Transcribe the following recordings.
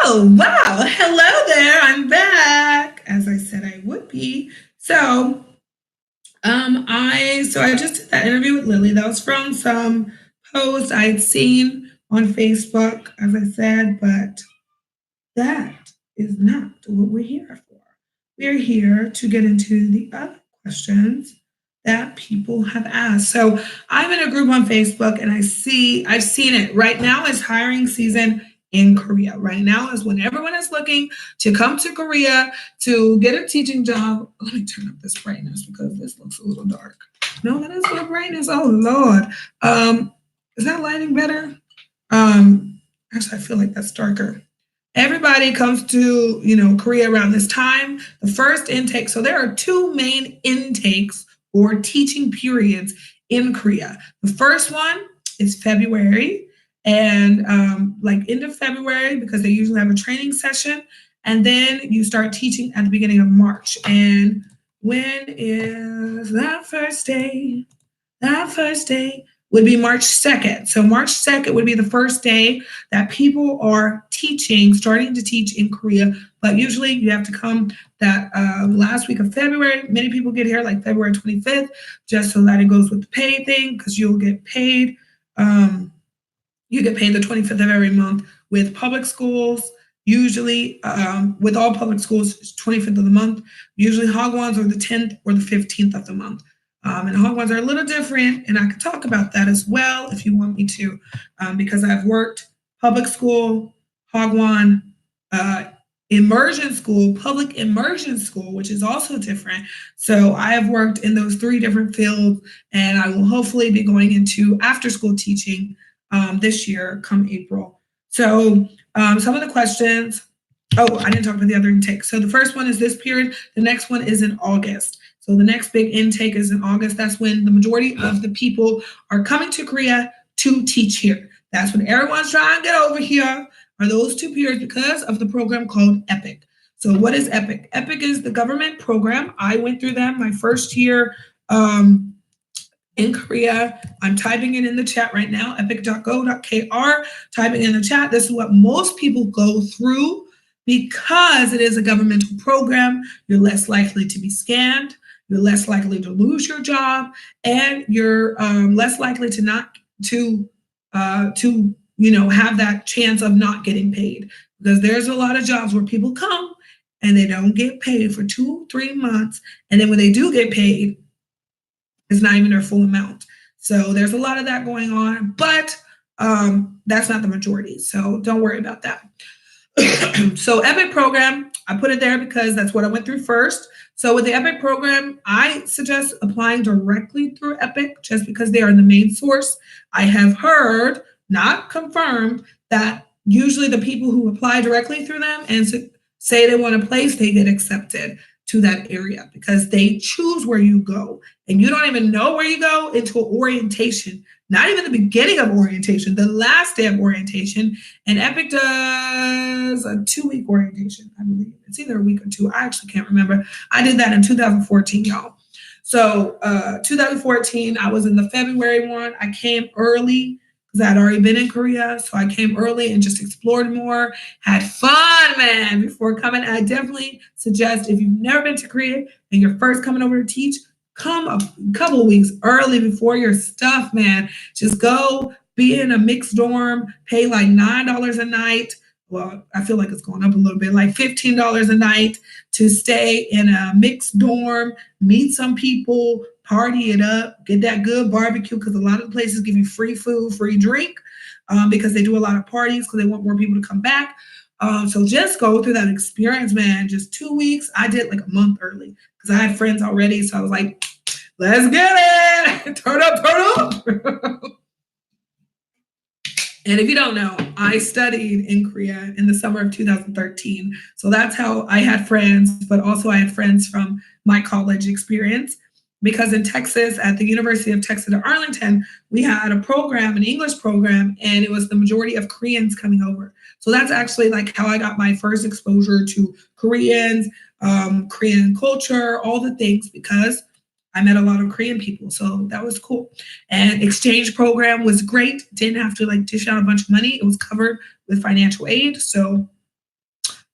Oh, wow. Hello there. I'm back. As I said I would be. So I just did that interview with Lily. That was from some post I had seen on Facebook, as I said, but that is not what we're here for. We're here to get into the other questions that people have asked. So I'm in a group on Facebook and I've seen it. Right now is hiring season in Korea. Right now is when everyone is looking to come to Korea to get a teaching job. Let me turn up this brightness because this looks a little dark. No, that is what brightness. Oh Lord. Is that lighting better? Actually, I feel like that's darker. Everybody comes to, Korea around this time. The first intake, so there are two main intakes or teaching periods in Korea. The first one is February, and like end of February, because they usually have a training session, and then you start teaching at the beginning of March. And when is that first day? That first day would be March 2nd. So March 2nd would be the first day that people are teaching, starting to teach in Korea. But usually you have to come that last week of February. Many people get here like February 25th, just so that it goes with the pay thing, because you'll get paid. You get paid the 25th of every month with public schools. Usually, with all public schools, it's 25th of the month. Usually, Hagwons are the 10th or the 15th of the month. And Hagwons are a little different, and I could talk about that as well if you want me to, because I've worked public school, Hagwon, immersion school, public immersion school, which is also different. So I have worked in those three different fields, and I will hopefully be going into after school teaching this year come April. So some of the questions, oh, I didn't talk about the other intake. So the first one is this period. The next one is in August. So the next big intake is in August. That's when the majority of the people are coming to Korea to teach here. That's when everyone's trying to get over here, are those two periods because of the program called EPIC. So what is EPIC? EPIC is the government program. I went through them my first year in Korea. I'm typing it in the chat right now, epic.go.kr, typing in the chat. This is what most people go through because it is a governmental program. You're less likely to be scammed. You're less likely to lose your job, and you're less likely to not to have that chance of not getting paid, because there's a lot of jobs where people come and they don't get paid for 2-3 months, and then when they do get paid, it's not even their full amount. So there's a lot of that going on, but that's not the majority. So don't worry about that. So EPIC program, I put it there because that's what I went through first. So with the EPIC program, I suggest applying directly through EPIC just because they are the main source. I have heard, not confirmed, that usually the people who apply directly through them and say they want a place, they get accepted to that area because they choose where you go. And you don't even know where you go until orientation, not even the beginning of orientation, the last day of orientation. And EPIC does a 2-week orientation, I believe. It's either a week or two. I actually can't remember. I did that in 2014, y'all. So 2014, I was in the February one. I came early because I'd already been in Korea. So I came early and just explored more, had fun, man, before coming. I definitely suggest if you've never been to Korea and you're first coming over to teach, come a couple of weeks early before your stuff, man. Just go be in a mixed dorm, pay like $9 a night. Well, I feel like it's going up a little bit, like $15 a night to stay in a mixed dorm, meet some people, party it up, get that good barbecue, because a lot of the places give you free food, free drink, because they do a lot of parties because they want more people to come back. So just go through that experience, man. Just 2 weeks. I did like a month early because I had friends already. So I was like, let's get it. Turn up. And if you don't know, I studied in Korea in the summer of 2013. So that's how I had friends, but also I had friends from my college experience. Because in Texas, at the University of Texas at Arlington, we had a program, an English program, and it was the majority of Koreans coming over. So that's actually like how I got my first exposure to Koreans, Korean culture, all the things, because I met a lot of Korean people. So that was cool. And exchange program was great. Didn't have to like dish out a bunch of money. It was covered with financial aid. So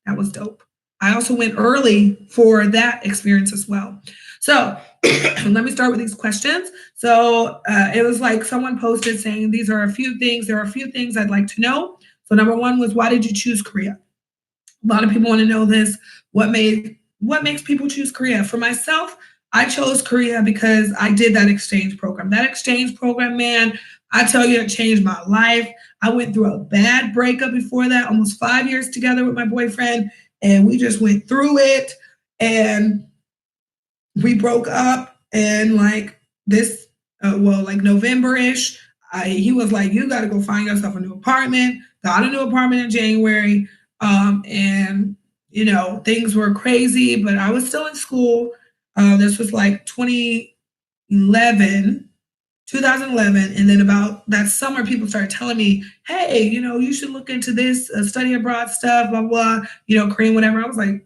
That was dope. I also went early for that experience as well. So let me start with these questions. So it was like someone posted saying these are a few things. There are a few things I'd like to know. So number one was, why did you choose Korea? A lot of people want to know this. What makes people choose Korea? For myself, I chose Korea because I did that exchange program. That exchange program, man, I tell you, it changed my life. I went through a bad breakup before that, almost 5 years together with my boyfriend, and we just went through it. And we broke up, and like this, like November-ish, he was like, you got to go find yourself a new apartment. Got a new apartment in January. And things were crazy, but I was still in school. This was like 2011, and then about that summer, people started telling me, hey, you should look into this study abroad stuff, blah, blah, Korean, whatever. I was like,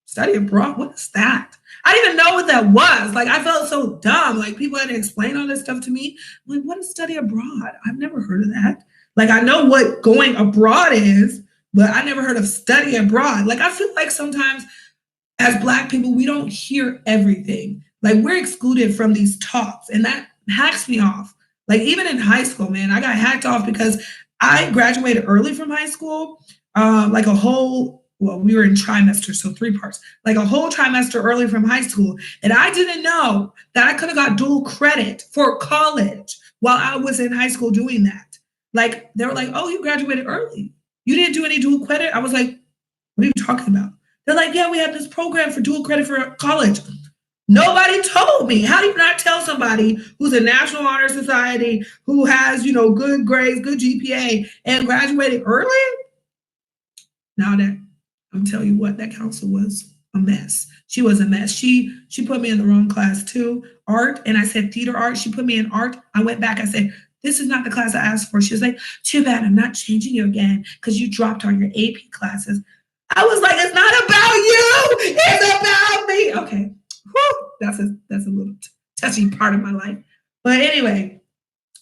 study abroad? What is that? I didn't even know what that was. Like, I felt so dumb. Like, people had to explain all this stuff to me. I'm like, what is study abroad? I've never heard of that. Like, I know what going abroad is, but I never heard of study abroad. Like, I feel like sometimes as Black people, we don't hear everything. Like, we're excluded from these talks, and that hacks me off. Like, even in high school, man, I got hacked off because I graduated early from high school, like a whole, well, we were in trimester, so 3 parts, like a whole trimester early from high school. And I didn't know that I could have got dual credit for college while I was in high school doing that. Like, they were like, oh, you graduated early. You didn't do any dual credit? I was like, what are you talking about? They're like, yeah, we have this program for dual credit for college. Nobody told me. How do you not tell somebody who's a National Honor Society, who has, good grades, good GPA, and graduated early? Now that I'm telling you what, that counselor was a mess. She was a mess. She put me in the wrong class too, art, and I said theater art. She put me in art. I went back. I said, this is not the class I asked for. She was like, too bad I'm not changing you again because you dropped all your AP classes. I was like, it's not about you. It's about me. Okay. Whew. That's a little touchy part of my life. But anyway,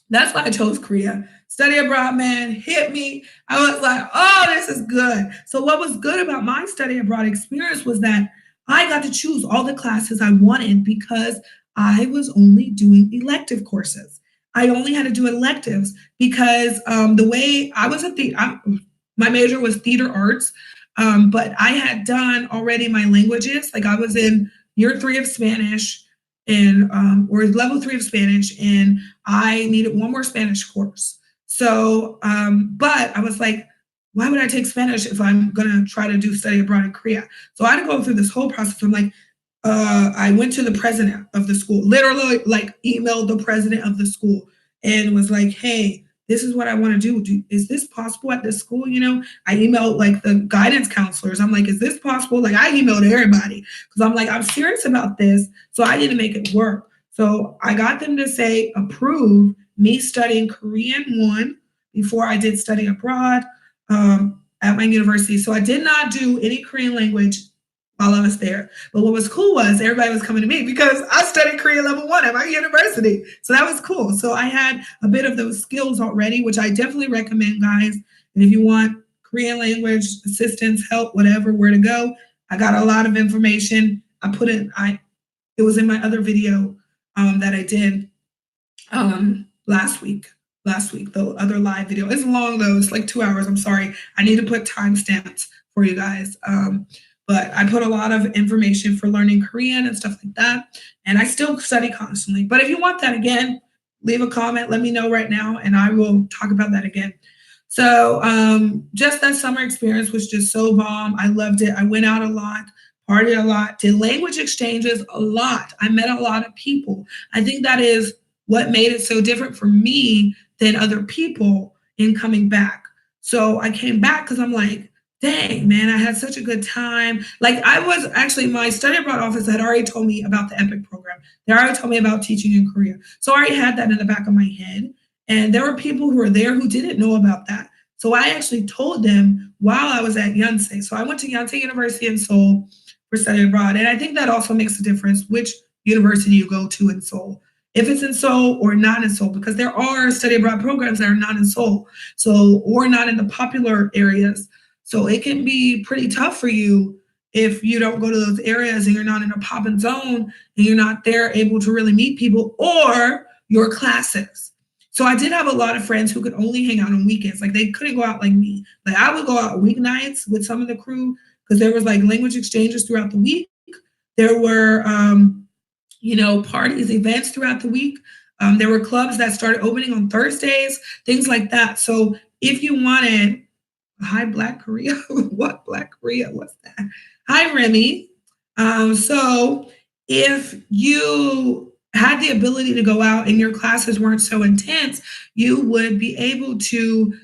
that's why I chose Korea. Study abroad, man, hit me. I was like, oh, this is good. So what was good about my study abroad experience was that I got to choose all the classes I wanted because I was only doing elective courses. I only had to do electives because the way I was my major was theater arts, but I had done already my languages. Like, I was in year 3 of Spanish, and or level 3 of Spanish, and I needed one more Spanish course. So, but I was like, why would I take Spanish if I'm gonna try to do study abroad in Korea? So I had to go through this whole process. I'm like, I went to the president of the school, literally like emailed the president of the school and was like, hey, this is what I want to do. Is this possible at this school? I emailed like the guidance counselors. I'm like, is this possible? Like, I emailed everybody because I'm like, I'm serious about this. So I need to make it work. So I got them to say, approve me studying Korean 1 before I did study abroad at my university. So I did not do any Korean language while I was there. But what was cool was everybody was coming to me because I studied Korean level 1 at my university. So that was cool. So I had a bit of those skills already, which I definitely recommend, guys. And if you want Korean language assistance, help, whatever, where to go, I got a lot of information. It was in my other video that I did last week, the other live video. It's long though, it's like 2 hours. I'm sorry. I need to put timestamps for you guys. But I put a lot of information for learning Korean and stuff like that. And I still study constantly. But if you want that again, leave a comment, let me know right now, and I will talk about that again. So just that summer experience was just so bomb. I loved it. I went out a lot, partied a lot, did language exchanges a lot. I met a lot of people. I think that is what made it so different for me than other people in coming back. So I came back because I'm like, dang, man, I had such a good time. Like, I was actually, my study abroad office had already told me about the EPIC program. They already told me about teaching in Korea. So I already had that in the back of my head. And there were people who were there who didn't know about that. So I actually told them while I was at Yonsei. So I went to Yonsei University in Seoul for study abroad. And I think that also makes a difference which university you go to in Seoul. If it's in Seoul or not in Seoul, because there are study abroad programs that are not in Seoul, so, or not in the popular areas. So it can be pretty tough for you if you don't go to those areas and you're not in a poppin' zone and you're not there able to really meet people or your classes. So I did have a lot of friends who could only hang out on weekends. Like they couldn't go out like me. Like I would go out weeknights with some of the crew because there was like language exchanges throughout the week. There were parties, events throughout the week. There were clubs that started opening on Thursdays, things like that. So if you wanted, hi, Black Korea, what Black Korea? What's that? Hi, Remy. So if you had the ability to go out and your classes weren't so intense, you would be able to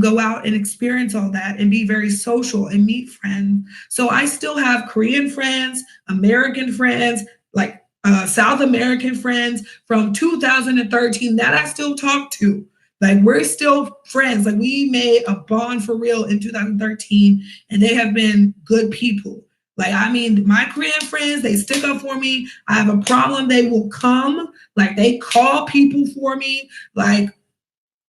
go out and experience all that and be very social and meet friends. So I still have Korean friends, American friends, like South American friends from 2013 that I still talk to. Like we're still friends. Like we made a bond for real in 2013, and they have been good people. Like I mean, my Korean friends, they stick up for me. I have a problem, they will come. Like they call people for me. Like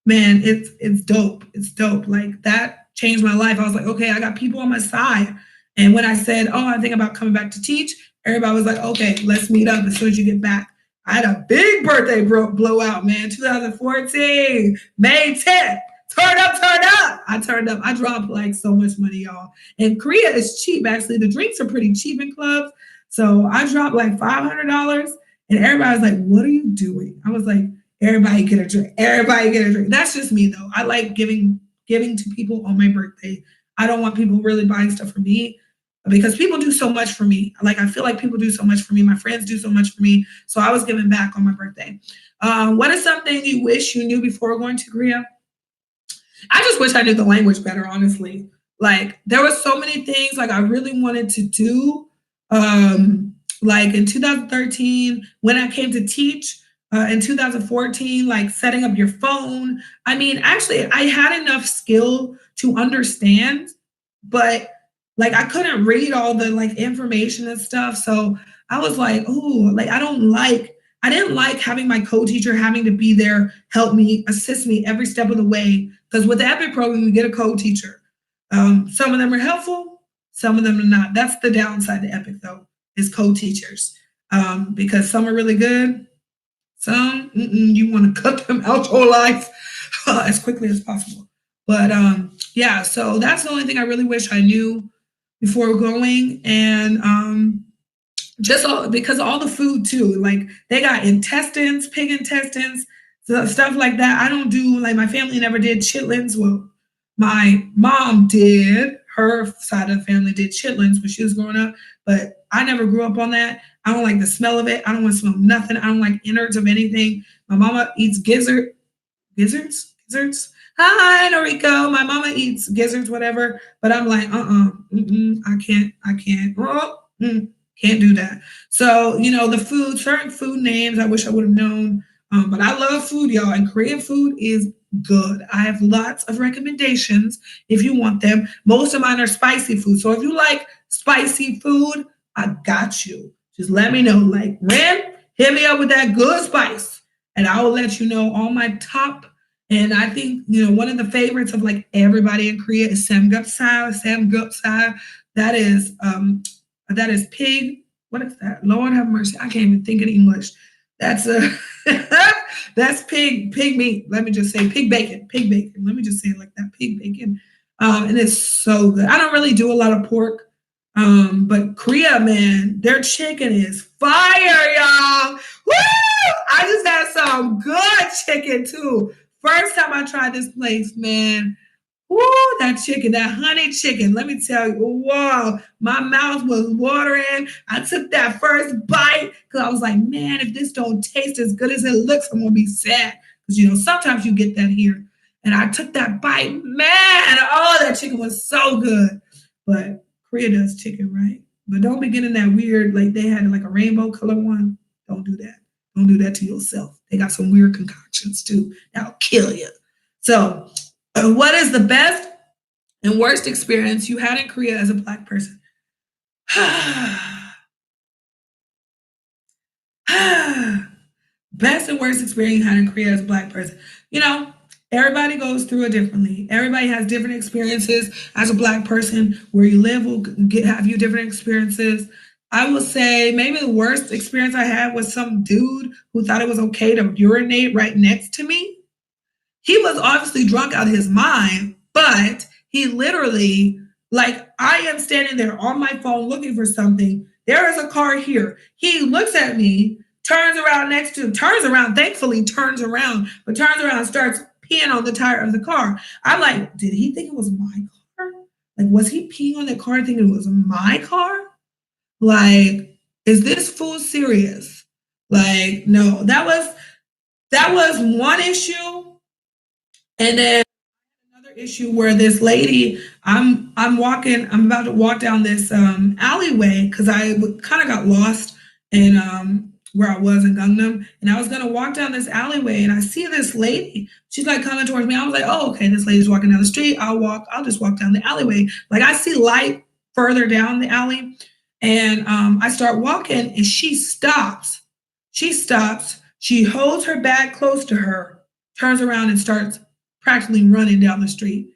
man, it's dope. It's dope. Like that changed my life. I was like, okay, I got people on my side. And when I said, oh, I think about coming back to teach, everybody was like, okay, let's meet up as soon as you get back. I had a big birthday blowout, man. 2014, May 10th. Turn up, turn up. I turned up. I dropped like so much money, y'all. And Korea is cheap, actually. The drinks are pretty cheap in clubs. So I dropped like $500. And everybody was like, what are you doing? I was like, everybody get a drink. Everybody get a drink. That's just me though. I like giving to people on my birthday. I don't want people really buying stuff for me because people do so much for me. Like I feel like people do so much for me. My friends do so much for me. So I was giving back on my birthday. What is something you wish you knew before going to Korea? I just wish I knew the language better, honestly. Like there were so many things like I really wanted to do. Like in 2013, when I came to teach, in 2014, like setting up your phone. I mean, actually, I had enough skill to understand, but like I couldn't read all the like information and stuff. So I was like, oh, like I didn't like having my co-teacher having to be there, help me, assist me every step of the way. Because with the EPIC program, you get a co-teacher. Some of them are helpful, some of them are not. That's the downside to EPIC though, is co-teachers. Because some are really good, some you want to cut them out your life as quickly as possible. But yeah, so that's the only thing I really wish I knew before going, and just all, because all the food too. Like they got intestines, pig intestines, stuff like that. I don't do like my family never did chitlins. Well, my mom did. Her side of the family did chitlins when she was growing up, but I never grew up on that. I don't like the smell of it. I don't want to smell nothing. I don't like innards of anything. My mama eats gizzards. Hi, Noriko. My mama eats gizzards, whatever. But I'm like, I can't. Can't do that. So, the food, certain food names, I wish I would have known. But I love food, y'all, and Korean food is good. I have lots of recommendations if you want them. Most of mine are spicy food. So if you like spicy food, I got you. Just let me know. Like, Ren, hit me up with that good spice, and I will let you know all my top. And I think, one of the favorites of like everybody in Korea is samgyeopsal. That is pig. What is that? Lord have mercy. I can't even think in English. That's a that's pig meat. Let me just say pig bacon. Pig bacon. Let me just say it like that. Pig bacon. And it's so good. I don't really do a lot of pork. But Korea, man, their chicken is fire, y'all. Woo! I just had some good chicken too. First time I tried this place, man. Woo, that chicken, that honey chicken. Let me tell you, wow, my mouth was watering. I took that first bite because I was like, man, if this don't taste as good as it looks, I'm gonna be sad. Because sometimes you get that here. And I took that bite, man. Oh, that chicken was so good. But Korea does chicken, right? But don't be getting that weird, like they had like a rainbow color one. Don't do that. Don't do that to yourself. They got some weird concoctions too. That'll kill you. So, what is the best and worst experience you had in Korea as a Black person? Best and worst experience you had in Korea as a Black person. Everybody goes through it differently. Everybody has different experiences. As a Black person, where you live will have you different experiences. I will say maybe the worst experience I had was some dude who thought it was okay to urinate right next to me. He was obviously drunk out of his mind, but he literally, like, I am standing there on my phone looking for something. There is a car here. He looks at me, turns around, thankfully turns around, but turns around and starts peeing on the tire of the car. I'm like, did he think it was my car? Like, was he peeing on the car thinking it was my car? Like, is this fool serious? Like, no, that was one issue. And then another issue where this lady, I'm about to walk down this alleyway because I kind of got lost in where I was in Gangnam, and I was gonna walk down this alleyway, and I see this lady. She's like coming towards me. I was like, oh, okay, this lady's walking down the street. I'll just walk down the alleyway. Like I see light further down the alley, and I start walking, and she stops. She stops. She holds her bag close to her, turns around, and starts practically running down the street.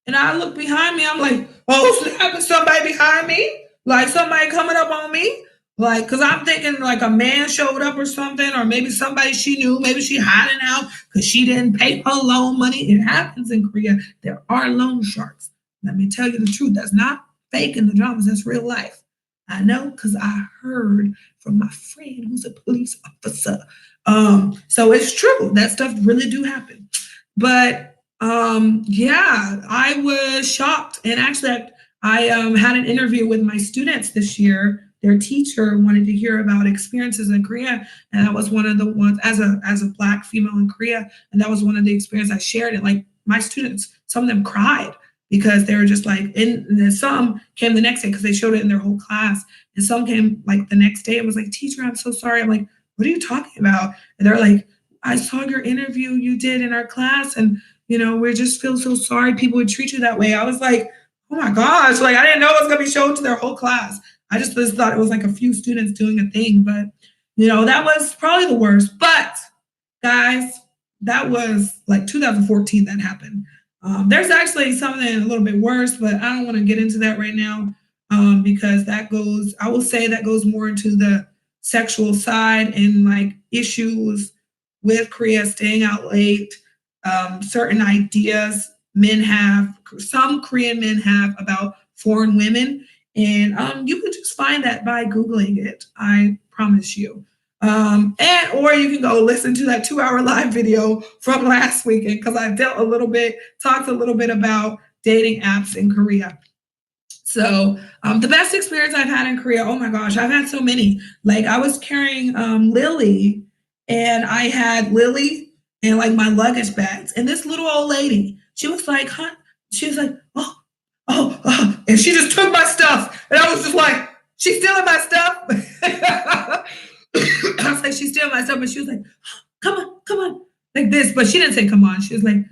And I look behind me, I'm like, oh, snap, somebody behind me? Like somebody coming up on me? Like, cause I'm thinking like a man showed up or something, or maybe somebody she knew, maybe she hiding out because she didn't pay her loan money. It happens in Korea. There are loan sharks. Let me tell you the truth. That's not fake in the dramas. That's real life. I know because I heard from my friend who's a police officer. So it's true. That stuff really do happen. But yeah, I was shocked. And actually, I had an interview with my students this year. Their teacher wanted to hear about experiences in Korea, and that was one of the ones as a Black female in Korea, and that was one of the experiences I shared. And like my students, some of them cried because they were just like, and some came the next day because they showed it in their whole class, and some came like the next day and was like, "Teacher, I'm so sorry." I'm like, "What are you talking about?" And they're like, "I saw your interview you did in our class, and we just feel so sorry people would treat you that way." I was like, oh my gosh, like I didn't know it was gonna be shown to their whole class. I just thought it was like a few students doing a thing, but that was probably the worst. But guys, that was like 2014 that happened. There's actually something a little bit worse, but I don't want to get into that right now because I will say that goes more into the sexual side and like issues with Korea staying out late, certain ideas some Korean men have about foreign women. And you can just find that by Googling it. I promise you. Or you can go listen to that 2-hour live video from last weekend because I talked a little bit about dating apps in Korea. So the best experience I've had in Korea, oh my gosh, I've had so many. Like I was carrying Lily, and I had Lily and like my luggage bags, and this little old lady, she was like, oh, and she just took my stuff, and I was just like, she's stealing my stuff. I was like, she's stealing my stuff, but she was like, come on, like this, but she didn't say come on. She was like,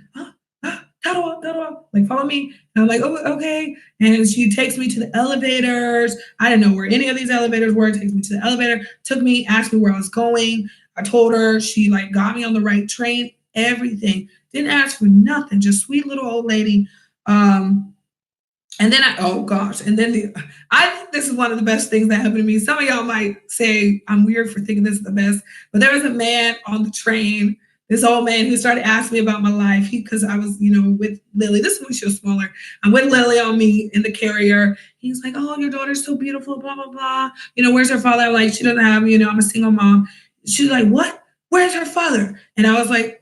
like follow me. And I'm like, oh, okay. And she takes me to the elevators. I didn't know where any of these elevators were. Takes me to the elevator, took me, asked me where I was going. I told her, she like got me on the right train, everything. Didn't ask for nothing, just sweet little old lady. And then oh gosh, and then I think this is one of the best things that happened to me. Some of y'all might say I'm weird for thinking this is the best, but there was a man on the train, this old man who started asking me about my life. Because I was, with Lily. This is when she was smaller. I'm with Lily on me in the carrier. He's like, oh, your daughter's so beautiful, blah, blah, blah. Where's her father? I'm like, she doesn't have, I'm a single mom. She's like, what? Where's her father? And I was like,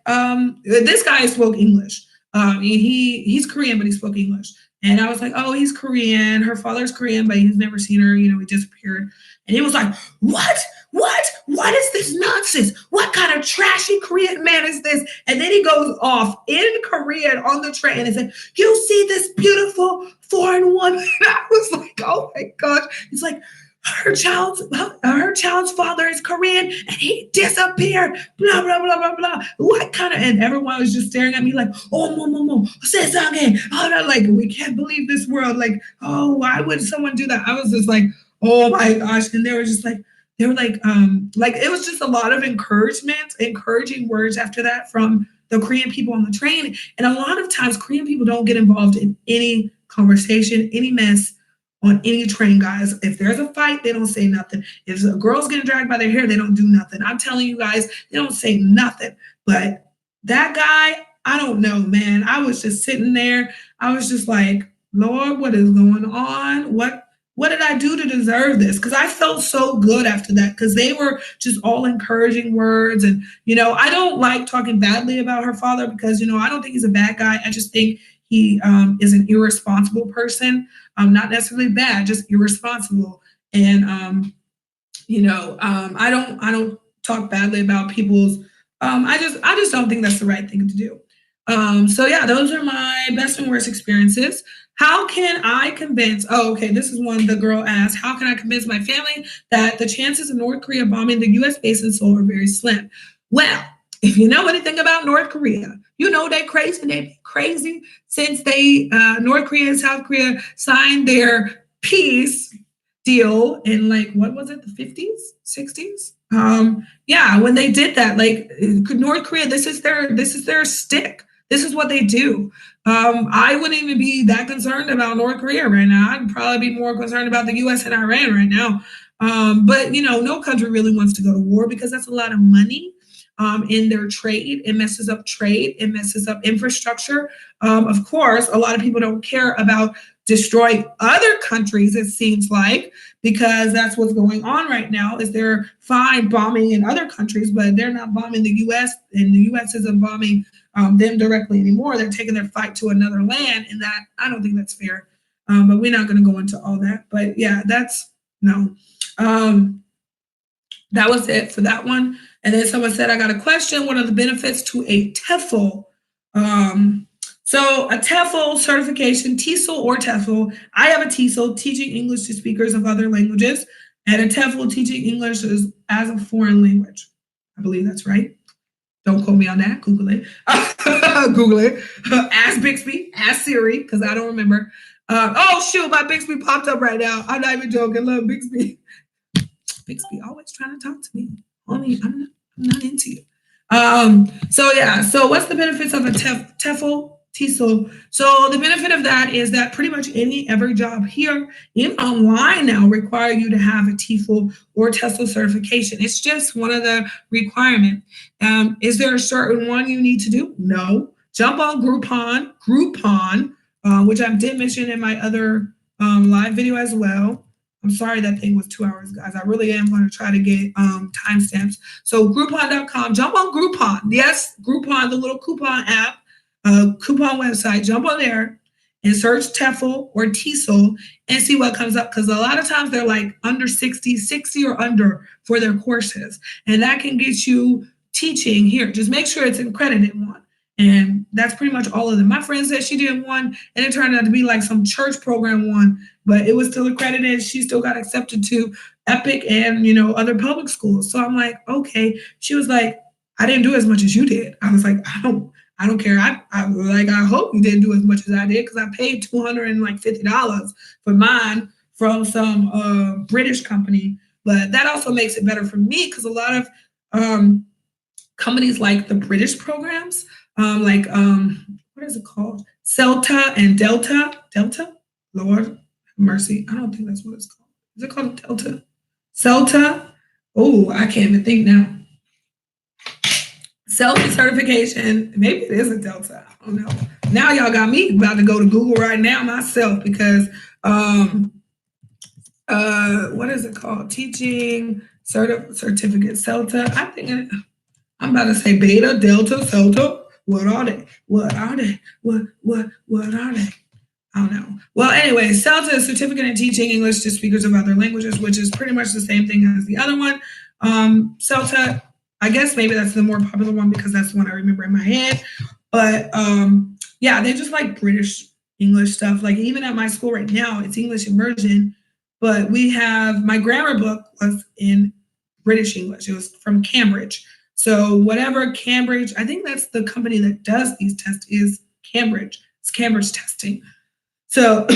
this guy spoke English. He's Korean, but he spoke English. And I was like, oh, he's Korean. Her father's Korean, but he's never seen her. He disappeared. And he was like, what? What is this nonsense? What kind of trashy Korean man is this? And then he goes off in Korean on the train and said, you see this beautiful foreign woman? And I was like, oh my gosh. He's like, her child's father is Korean and he disappeared. Blah, blah, blah, blah, blah. What kind of, and everyone was just staring at me like, oh, mo, say something. Oh, no, like, we can't believe this world. Like, oh, why would someone do that? I was just like, oh my gosh. And they were like, it was just a lot of encouraging words after that from the Korean people on the train. And a lot of times Korean people don't get involved in any conversation, any mess on any train, guys. If there's a fight, they don't say nothing. If a girl's getting dragged by their hair, they don't do nothing. I'm telling you guys, they don't say nothing. But that guy, I don't know, man. I was just sitting there. I was just like, Lord, what is going on? What did I do to deserve this? Because I felt so good after that, because they were just all encouraging words. And, I don't like talking badly about her father because, I don't think he's a bad guy. I just think he is an irresponsible person. Not necessarily bad, just irresponsible. And, I don't talk badly about people's, I just don't think that's the right thing to do. So yeah, those are my best and worst experiences. How can I convince, this is one the girl asked, how can I convince my family that the chances of North Korea bombing the US base in Seoul are very slim? Well, if you know anything about North Korea, you know they've been crazy since North Korea and South Korea signed their peace deal in what was it, the 50s, 60s? When they did that, North Korea, this is their stick. This is what they do. I wouldn't even be that concerned about North Korea right now. I'd probably be more concerned about the US and Iran right now. But no country really wants to go to war because that's a lot of money in their trade. It messes up trade. It messes up infrastructure. Of course, a lot of people don't care about destroying other countries, it seems like, because that's what's going on right now, is they're fine bombing in other countries, but they're not bombing the US, and the US isn't bombing them directly anymore. They're taking their fight to another land, and that, I don't think that's fair. But we're not going to go into all that. But yeah, that's no. That was it for that one. And then someone said, I got a question. What are the benefits to a TEFL? So a TEFL certification, TESOL or TEFL. I have a TESOL, teaching English to speakers of other languages, and a TEFL, teaching English as a foreign language. I believe that's right. Don't quote me on that. Google it. Google it. Ask Bixby. Ask Siri, because I don't remember. Shoot, my Bixby popped up right now. I'm not even joking. Love Bixby. Bixby always trying to talk to me. Homie, I'm not into you. So what's the benefits of a TEFL? TESOL. So the benefit of that is that pretty much every job here, even online now, require you to have a TEFL or TESOL certification. It's just one of the requirements. Is there a certain one you need to do? No. Jump on Groupon, which I did mention in my other live video as well. I'm sorry that thing was 2 hours, guys. I really am going to try to get timestamps. So Groupon.com, jump on Groupon. Yes, Groupon, the little coupon app. Coupon website, jump on there and search TEFL or TESOL and see what comes up, because a lot of times they're like under 60 or under for their courses, and that can get you teaching here. Just make sure it's an accredited one, and that's pretty much all of them. My friend said she did one and it turned out to be like some church program one, but it was still accredited. She still got accepted to EPIC and other public schools. So I'm like, okay. She was like, I didn't do as much as you did. I was like, I don't care. I hope you didn't do as much as I did, because I paid $250 for mine from some British company. But that also makes it better for me, because a lot of companies like the British programs, what is it called? CELTA and Delta. Lord have mercy. I don't think that's what it's called. Is it called Delta? CELTA? Oh, I can't even think now. Self-certification, maybe it is a Delta. I don't know. Now y'all got me about to go to Google right now myself, because what is it called? Teaching certificate, CELTA. I think I'm about to say Beta, Delta, CELTA. What are they? What are they? What are they? I don't know. Well, anyway, CELTA is Certificate in Teaching English to Speakers of Other Languages, which is pretty much the same thing as the other one. CELTA, I guess maybe that's the more popular one because that's the one I remember in my head. But they just like British English stuff. Like even at my school right now, it's English immersion, but we have, my grammar book was in British English. It was from Cambridge. So whatever Cambridge, I think that's the company that does these tests, is Cambridge. It's Cambridge testing. So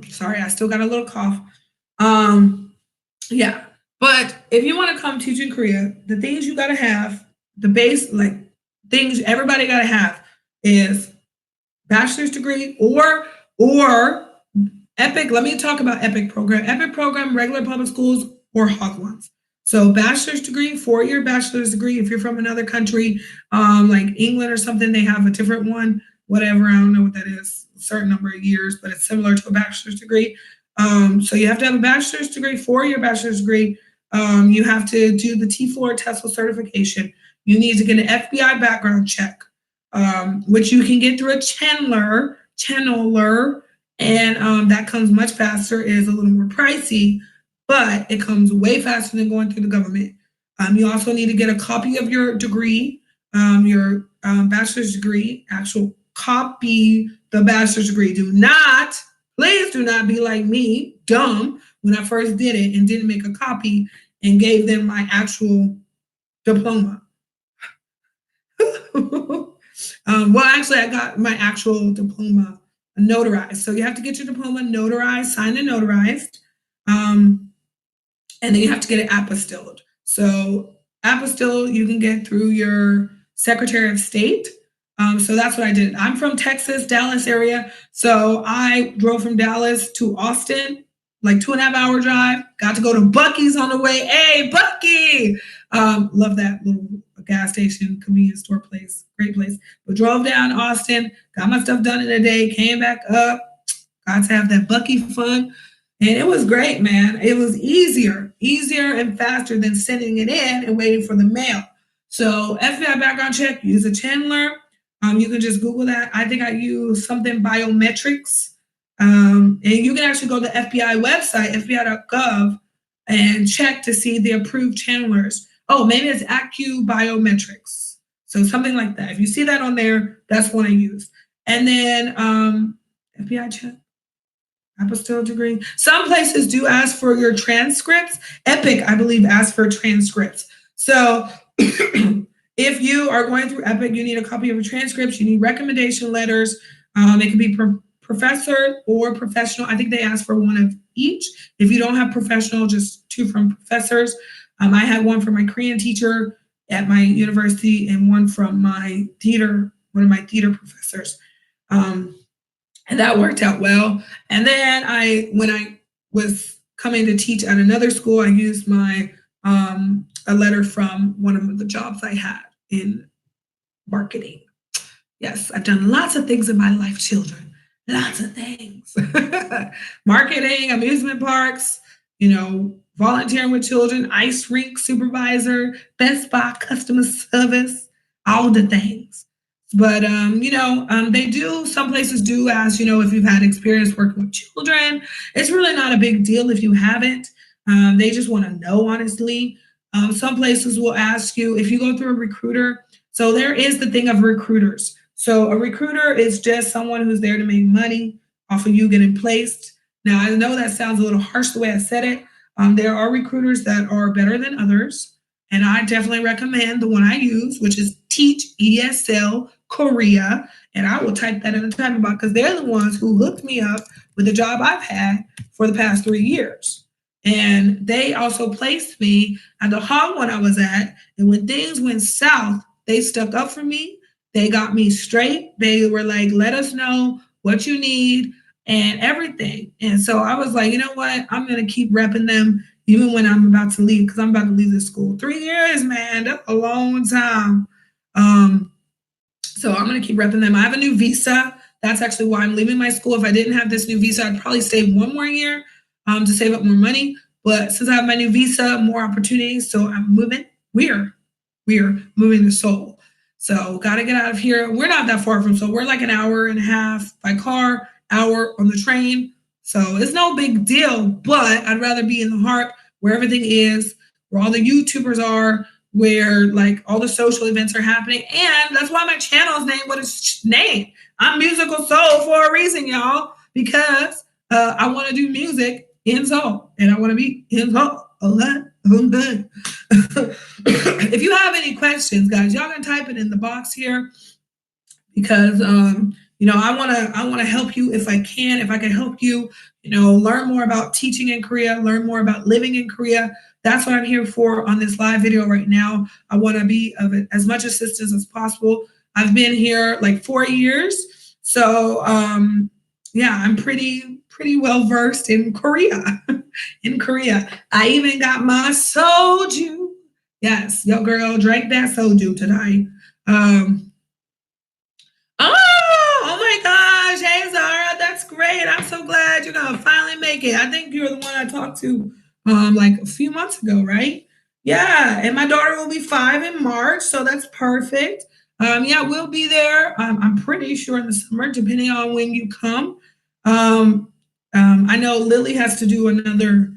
sorry, I still got a little cough. But if you want to come teach in Korea, the things you got to have, the base, like things everybody got to have is bachelor's degree or EPIC. Let me talk about EPIC program. EPIC program, regular public schools or Hogwarts. So bachelor's degree, 4-year bachelor's degree. If you're from another country, like England or something, they have a different one. Whatever, I don't know what that is. A certain number of years, but it's similar to a bachelor's degree. So you have to have a bachelor's degree, 4-year bachelor's degree. You have to do the T4 TESOL certification. You need to get an FBI background check, which you can get through a channeler, and that comes much faster. It is a little more pricey, but it comes way faster than going through the government. You also need to get a copy of your degree, your bachelor's degree, actual copy the bachelor's degree. Please do not be like me, dumb, when I first did it and didn't make a copy and gave them my actual diploma. Well, actually, I got my actual diploma notarized. So you have to get your diploma notarized, signed and notarized. And then you have to get it apostilled. So apostille you can get through your Secretary of State. So that's what I did. I'm from Texas, Dallas area. So I drove from Dallas to Austin, like 2.5-hour drive. Got to go to Buc-ee's on the way. Hey, Buc-ee! Love that little gas station, convenience store place. Great place. But drove down Austin, got my stuff done in a day, came back up, got to have that Buc-ee fun. And it was great, man. It was easier and faster than sending it in and waiting for the mail. So FBI background check, use a channeler. You can just Google that. I think I use something biometrics. And you can actually go to the FBI website, fbi.gov, and check to see the approved channelers. Oh, maybe it's AccuBiometrics. Biometrics. So something like that. If you see that on there, that's one I use. And then FBI check. Apostille degree. Some places do ask for your transcripts. EPIC, I believe, asks for transcripts. So if you are going through EPIC, you need a copy of your transcripts. You need recommendation letters. It can be professor or professional. I think they ask for one of each. If you don't have professional, just 2 from professors. I had one from my Korean teacher at my university and one from one of my theater professors. And that worked out well. And then when I was coming to teach at another school, I used my a letter from one of the jobs I had in marketing. Yes, I've done lots of things in my life, children. Lots of things. Marketing, amusement parks, volunteering with children, ice rink supervisor, Best Buy customer service, all the things. But, some places do ask, if you've had experience working with children. It's really not a big deal if you haven't. They just want to know, honestly. Some places will ask you if you go through a recruiter. So there is the thing of recruiters. So a recruiter is just someone who's there to make money off of you getting placed. Now, I know that sounds a little harsh the way I said it. There are recruiters that are better than others. And I definitely recommend the one I use, which is Teach ESL Korea. And I will type that in the time about because they're the ones who hooked me up with the job I've had for the past 3 years. And they also placed me at the hall when I was at. And when things went south, they stuck up for me. They got me straight. They were like, let us know what you need and everything. And so I was like, you know what? I'm going to keep repping them even when I'm about to leave because I'm about to leave this school. 3 years, man. That's a long time. So I'm going to keep repping them. I have a new visa. That's actually why I'm leaving my school. If I didn't have this new visa, I'd probably stay 1 more year to save up more money. But since I have my new visa, more opportunities. So I'm moving. We're moving to Seoul. So got to get out of here. We're not that far from Seoul. We're like an hour and a half by car, hour on the train. So it's no big deal, but I'd rather be in the heart where everything is, where all the YouTubers are, where like all the social events are happening. And that's why my channel is named what it's named. I'm Musical Soul for a reason, y'all, because I want to do music in Seoul and I want to be in Seoul a lot. If you have any questions, guys, y'all can type it in the box here because I want to help you if I can. If I can help you, learn more about teaching in Korea, learn more about living in Korea. that's what I'm here for on this live video right now. I want to be of as much assistance as possible. I've been here like 4 years. So yeah, I'm pretty well versed in Korea. In Korea. I even got my soju. Yes, your girl drank that soju tonight. Um, oh my gosh. Hey, Zara, that's great. I'm so glad you're going to finally make it. I think you're the one I talked to like a few months ago, right? Yeah, and my daughter will be 5 in March, so that's perfect. Yeah, we'll be there. I'm pretty sure in the summer, depending on when you come. Um, I know Lily has to do another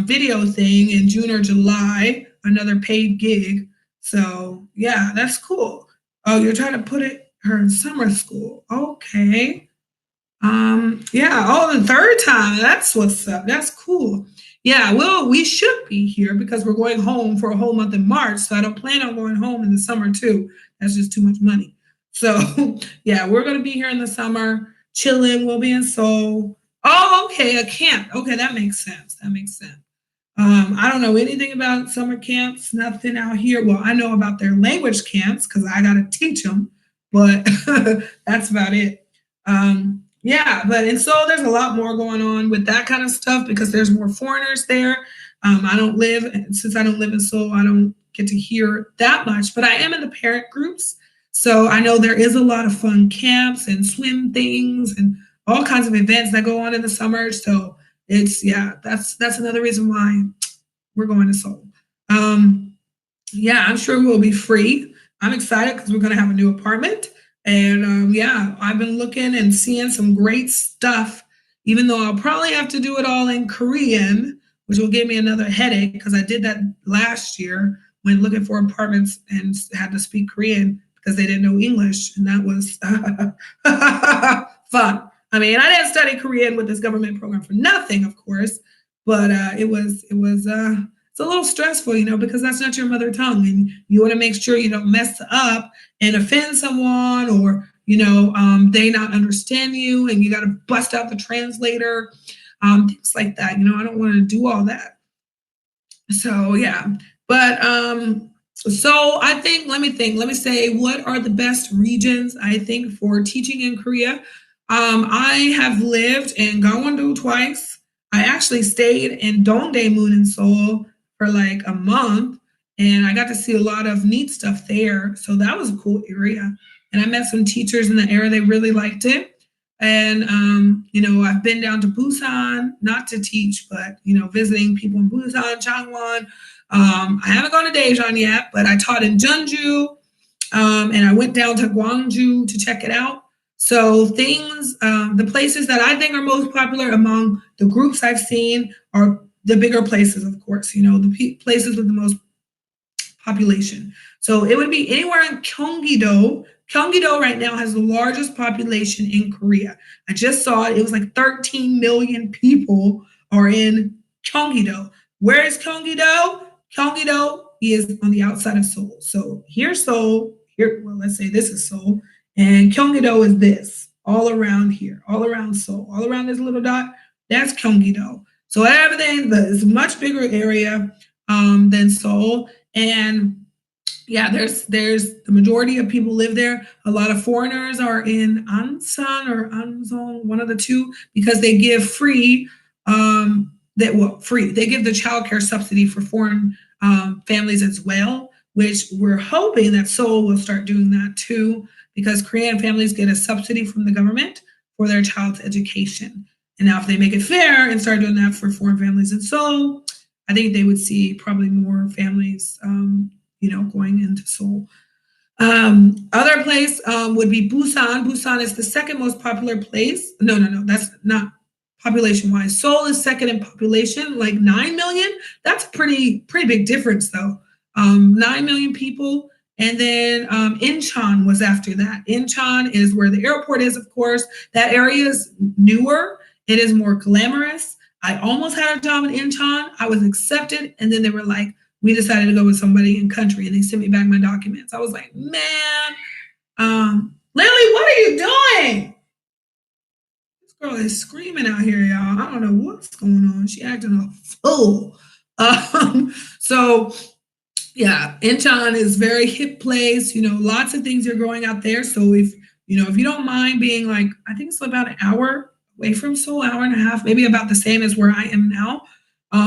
video thing in June or July, another paid gig. So yeah, that's cool. Oh, you're trying to put her in summer school. Okay. Yeah. Oh, the third time. That's what's up. That's cool. Yeah. Well, we should be here because we're going home for a whole month in March. So I don't plan on going home in the summer too. That's just too much money. So yeah, we're gonna be here in the summer, chilling. We'll be in Seoul. Oh, okay, a camp. Okay, that makes sense. That makes sense. I don't know anything about summer camps, nothing out here. Well, I know about their language camps because I got to teach them, but that's about it. Yeah, but and so there's a lot more going on with that kind of stuff because there's more foreigners there. I don't live, since I don't live in Seoul, I don't get to hear that much, but I am in the parent groups. So I know there is a lot of fun camps and swim things and all kinds of events that go on in the summer. So it's yeah, that's another reason why we're going to Seoul. Yeah, I'm sure we'll be free. I'm excited because we're going to have a new apartment, and yeah, I've been looking and seeing some great stuff. Even though I'll probably have to do it all in Korean, which will give me another headache because I did that last year when looking for apartments and had to speak Korean because they didn't know English, and that was fun. I mean, I didn't study Korean with this government program for nothing, of course, but it was it's a little stressful, because that's not your mother tongue, and you want to make sure you don't mess up and offend someone, or they not understand you, and you got to bust out the translator, things like that. I don't want to do all that. So yeah, but so I think let me think. Let me say, what are the best regions I think for teaching in Korea? I have lived in Gangwon-do twice. I actually stayed in Dongdaemun in Seoul for like a month, and I got to see a lot of neat stuff there. So that was a cool area, and I met some teachers in the area. They really liked it. And I've been down to Busan, not to teach, but visiting people in Busan, Changwon. I haven't gone to Daejeon yet, but I taught in Jeonju, and I went down to Gwangju to check it out. So the places that I think are most popular among the groups I've seen are the bigger places, of course. The places with the most population. So it would be anywhere in Gyeonggi-do. Gyeonggi-do right now has the largest population in Korea. I just saw it. It was like 13 million people are in Gyeonggi-do. Where is Gyeonggi-do? Gyeonggi-do is on the outside of Seoul. So here's Seoul. Well, let's say this is Seoul. And Gyeonggi-do is this, all around here, all around Seoul, all around this little dot. That's Gyeonggi-do. So everything is a much bigger area than Seoul. And yeah, there's the majority of people live there. A lot of foreigners are in Ansan or Anzong, one of the two, because they give free free. They give the child care subsidy for foreign families as well, which we're hoping that Seoul will start doing that too, because Korean families get a subsidy from the government for their child's education. And now if they make it fair and start doing that for foreign families in Seoul, I think they would see probably more families, going into Seoul. Other place would be Busan. Busan is the second most popular place. No, that's not population-wise. Seoul is second in population, like 9 million. That's a pretty big difference, though. 9 million people. And then Incheon was after that. Incheon is where the airport is, of course. That area is newer. It is more glamorous. I almost had a job in Incheon. I was accepted, and then they were like, we decided to go with somebody in country, and they sent me back my documents. I was like, man, Lily, what are you doing? This girl is screaming out here, y'all. I don't know what's going on. She acting a fool. So yeah, Incheon is very hip place. Lots of things are going out there. So if you don't mind being like, I think it's about an hour away from Seoul, hour and a half, maybe about the same as where I am now.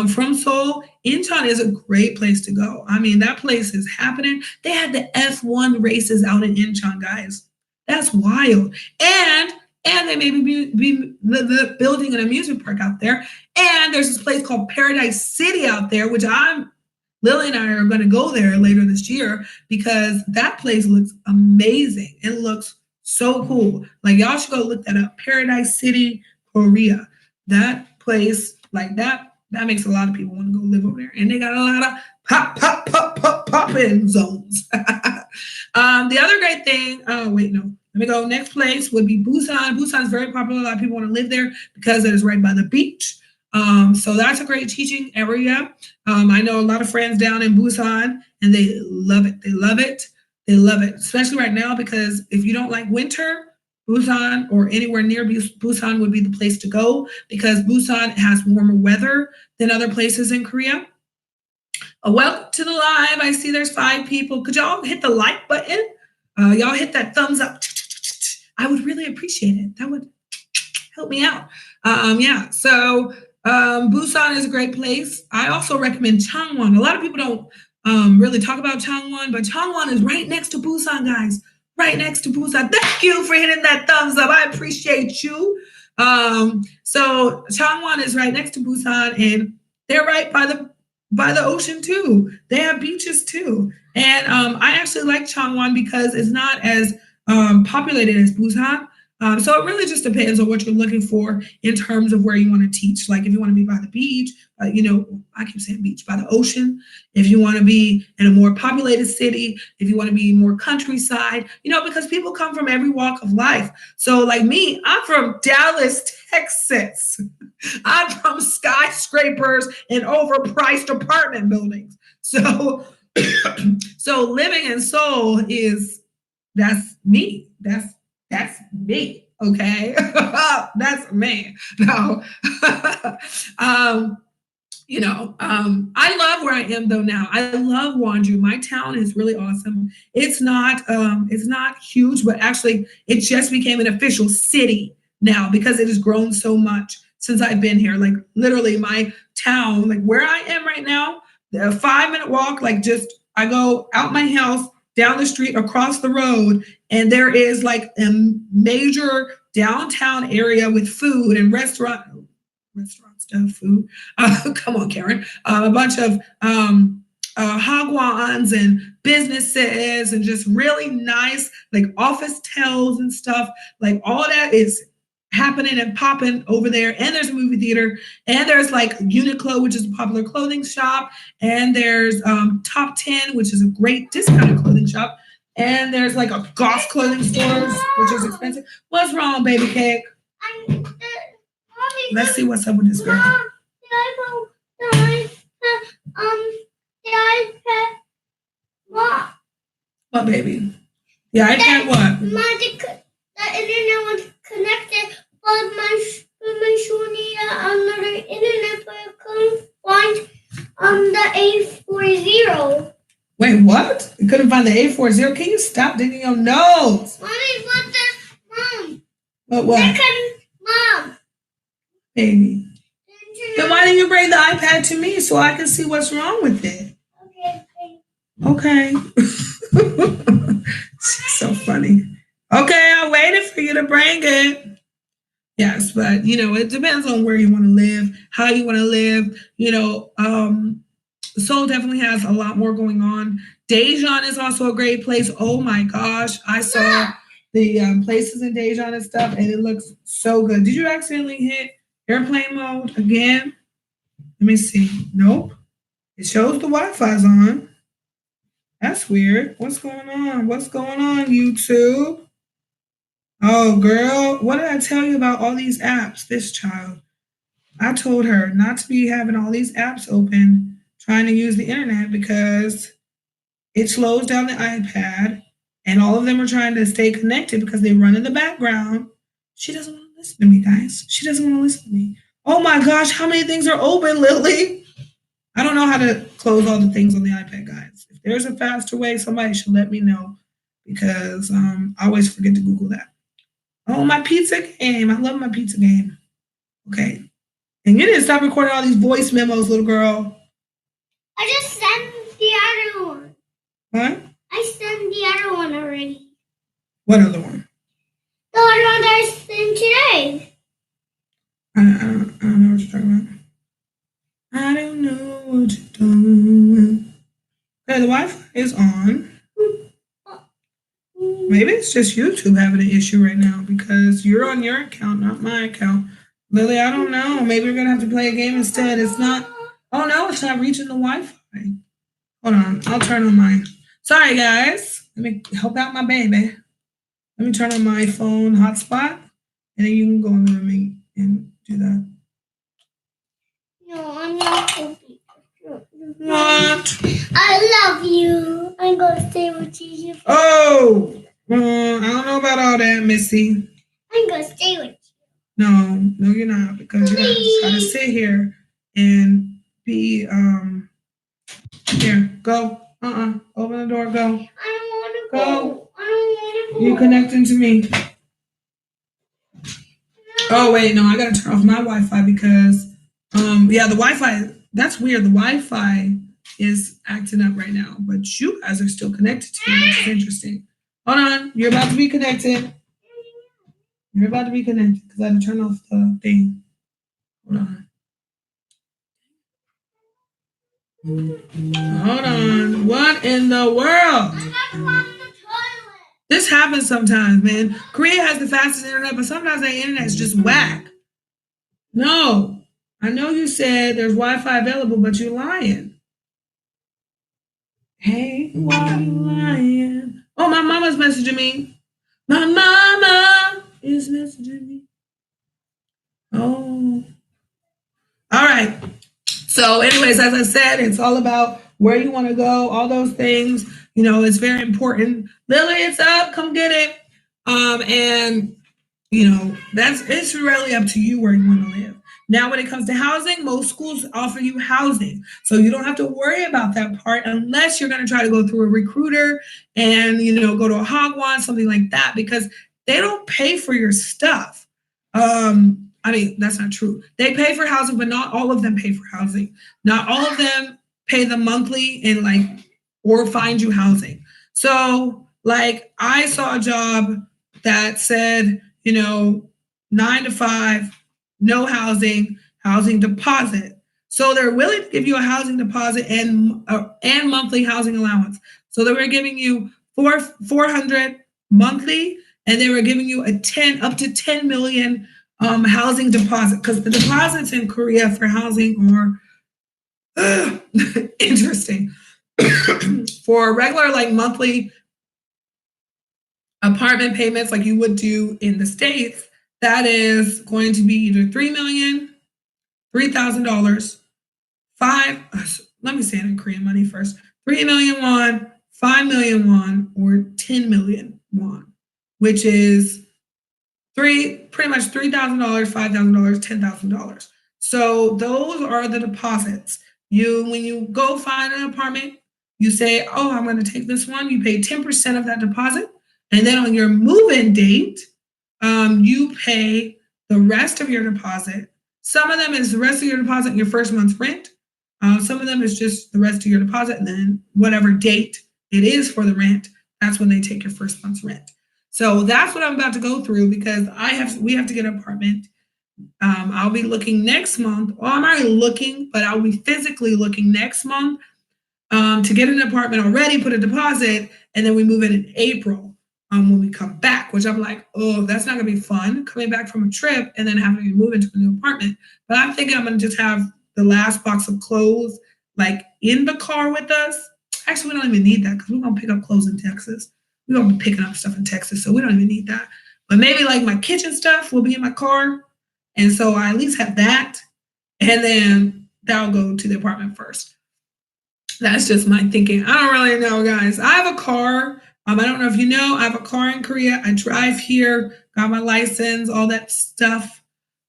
From Seoul, Incheon is a great place to go. I mean, that place is happening. They had the F1 races out in Incheon, guys. That's wild. And they may be building an amusement park out there. And there's this place called Paradise City out there, which Lily and I are going to go there later this year because that place looks amazing. It looks so cool. Like y'all should go look that up. Paradise City, Korea. That place, like that makes a lot of people want to go live over there. And they got a lot of popping zones. The other great thing, oh wait, no. Let me go. Next place would be Busan. Busan is very popular. A lot of people want to live there because it is right by the beach. So that's a great teaching area. I know a lot of friends down in Busan, and they love it. They love it. They love it, especially right now because if you don't like winter, Busan or anywhere near Busan would be the place to go because Busan has warmer weather than other places in Korea. Welcome to the live. I see there's 5 people. Could y'all hit the like button? Y'all hit that thumbs up. I would really appreciate it. That would help me out. Yeah, so Busan is a great place. I also recommend Changwon. A lot of people don't really talk about Changwon, but Changwon is right next to Busan, guys. Right next to Busan. Thank you for hitting that thumbs up. I appreciate you. So Changwon is right next to Busan, and they're right by the ocean too. They have beaches too. And I actually like Changwon because it's not as populated as Busan. So it really just depends on what you're looking for in terms of where you want to teach. Like if you want to be by the beach, I keep saying beach, by the ocean. If you want to be in a more populated city, if you want to be more countryside, because people come from every walk of life. So like me, I'm from Dallas, Texas. I'm from skyscrapers and overpriced apartment buildings. So, so living in Seoul that's me. That's me. Okay. That's me. No. I love where I am though now. I love Wonju. My town is really awesome. It's not huge, but actually it just became an official city now because it has grown so much since I've been here. Like literally my town, like where I am right now, a 5-minute walk, I go out my house, down the street, across the road, and there is like a major downtown area with food and restaurant stuff, food. Come on, Karen. A bunch of hagwons and businesses and just really nice like office tels and stuff. Like all that is happening and popping over there. And there's a movie theater, and there's like Uniqlo, which is a popular clothing shop, and there's Top 10, which is a great discounted clothing shop, and there's like a golf clothing store, which is expensive. What's wrong, baby cake? Let's see what's up with this girl. What, baby? The iPad what? The internet was connected, but my another internet, but I couldn't find the A40. Wait, what? You couldn't find the A40? Can you stop digging your nose? Mommy, what the mom? What? Mom. Baby. Then why didn't you bring the iPad to me so I can see what's wrong with it? Okay. She's so funny. Okay, I waited for you to bring it. Yes, but it depends on where you want to live, how you want to live. Seoul definitely has a lot more going on. Daejeon is also a great place. Oh my gosh, I saw the places in Daejeon and stuff, and it looks so good. Did you accidentally hit airplane mode again? Let me see. Nope. It shows the Wi-Fi's on. That's weird. What's going on? What's going on, YouTube? Oh, girl, what did I tell you about all these apps? This child. I told her not to be having all these apps open, trying to use the internet because it slows down the iPad, and all of them are trying to stay connected because they run in the background. She doesn't want to listen to me, guys. She doesn't want to listen to me. Oh my gosh, how many things are open, Lily? I don't know how to close all the things on the iPad, guys. If there's a faster way, somebody should let me know because I always forget to Google that. Oh, my pizza game. I love my pizza game. Okay. And you didn't stop recording all these voice memos, little girl. I just sent the other one. What? I sent the other one already. What other one? The other one that I sent today. I don't know what you're talking about. I don't know what you're doing. Okay, the Wi-Fi is on. Maybe it's just YouTube having an issue right now because you're on your account, not my account. Lily, I don't know. Maybe we're gonna have to play a game instead. It's not. Oh no, it's not reaching the Wi-Fi. Hold on, I'll turn on mine. Sorry, guys. Let me help out my baby. Let me turn on my phone hotspot, and then you can go in with me and do that. No, I'm not happy. What? I love you. I'm gonna stay with you. Oh, I don't know about all that, Missy. I'm gonna stay with you. No, you're not, because you're gonna try to sit here and be here. Go. Open the door. Go. I don't want to Go. I don't want to go. You're connecting to me. Oh wait, no, I gotta turn off my Wi-Fi because the Wi-Fi, that's weird. The Wi-Fi is acting up right now, but you guys are still connected to me, which is interesting. Hold on, you're about to be connected. You're about to be connected because I had to turn off the thing. Hold on. Hold on. What in the world? This happens sometimes, man. Korea has the fastest internet, but sometimes their internet is just whack. No. I know you said there's Wi-Fi available, but you're lying. Hey, why are you lying? Oh, my mama's messaging me. My mama is messaging me. Oh. All right. So, anyways, as I said, it's all about where you want to go, all those things. You know, it's very important. Lily, it's up. Come get it. And you know, it's really up to you where you want to live. Now, when it comes to housing, most schools offer you housing. So you don't have to worry about that part unless you're going to try to go through a recruiter and, you know, go to a Hagwon, something like that, because they don't pay for your stuff. I mean, that's not true. They pay for housing, but not all of them pay for housing. Not all of them pay the monthly and or find you housing. So, like, I saw a job that said, 9 to 5, no housing, housing deposit. So they're willing to give you a housing deposit and monthly housing allowance. So they were giving you $400 monthly, and they were giving you up to 10 million housing deposit, because the deposits in Korea for housing are interesting. For regular monthly apartment payments like you would do in the States, that is going to be either $3 million, $3,000, let me say it in Korean money first, 3 million won, 5 million won, or 10 million won, which is pretty much $3,000, $5,000, $10,000. So those are the deposits. When you go find an apartment, you say, oh, I'm going to take this one. You pay 10% of that deposit. And then on your move-in date, you pay the rest of your deposit. Some of them is the rest of your deposit and your first month's rent. Some of them is just the rest of your deposit, and then whatever date it is for the rent, that's when they take your first month's rent. So that's what I'm about to go through, because we have to get an apartment. I'll be looking next month. Well, I'm already looking, but I'll be physically looking next month to get an apartment already, put a deposit, and then we move in April when we come back, which I'm like, oh, that's not going to be fun, coming back from a trip and then having to move into a new apartment. But I'm thinking I'm going to just have the last box of clothes in the car with us. Actually, we don't even need that because we're going to pick up clothes in Texas. We're going to be picking up stuff in Texas, so we don't even need that. But maybe my kitchen stuff will be in my car. And so I at least have that. And then that'll go to the apartment first. That's just my thinking. I don't really know, guys. I have a car. I don't know if you know, I have a car in Korea. I drive here, got my license, all that stuff,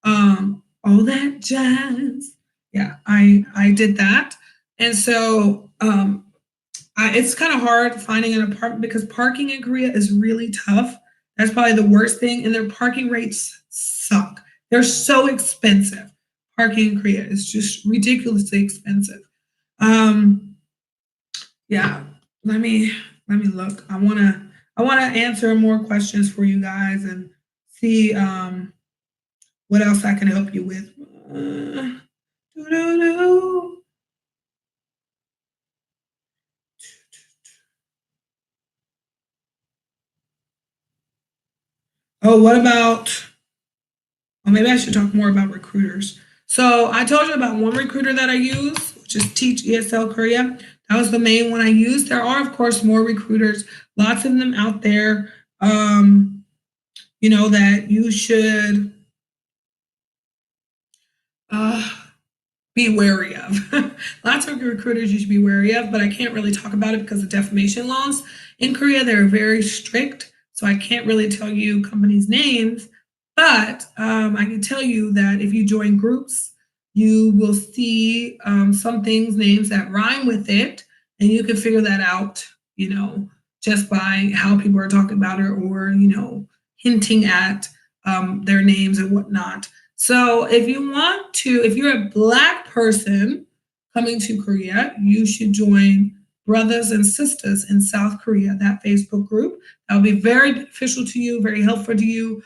all that jazz. Yeah, I did that. And so it's kind of hard finding an apartment because parking in Korea is really tough. That's probably the worst thing. And their parking rates suck. They're so expensive. Parking in Korea is just ridiculously expensive. Yeah, let me look. I wanna answer more questions for you guys and see what else I can help you with. Doo-doo-doo. Oh, what about? Well, maybe I should talk more about recruiters. So I told you about one recruiter that I use, which is Teach ESL Korea. That was the main one I used. There are, of course, more recruiters, lots of them out there. That you should uh, be wary of. Lots of recruiters you should be wary of, but I can't really talk about it because of defamation laws. In Korea, they're very strict, so I can't really tell you companies' names, but I can tell you that if you join groups, you will see some things, names that rhyme with it, and you can figure that out, just by how people are talking about it or, hinting at their names and whatnot. So if you're a Black person coming to Korea, you should join Brothers and Sisters in South Korea, that Facebook group. That'll be very beneficial to you, very helpful to you.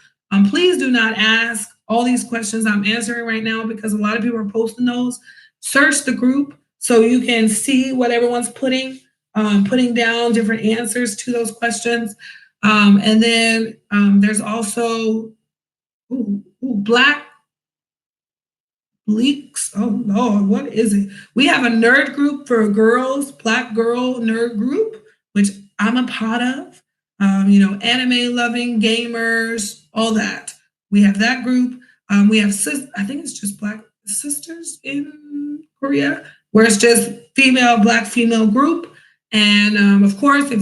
Please do not ask all these questions I'm answering right now because a lot of people are posting those. Search the group so you can see what everyone's putting down different answers to those questions. And then there's also Black Leaks. Oh Lord, what is it? We have a nerd group for girls, Black girl nerd group, which I'm a part of. Anime loving gamers, all that. We have that group. We have I think it's just Black sisters in Korea, where it's just Black female group. And of course, we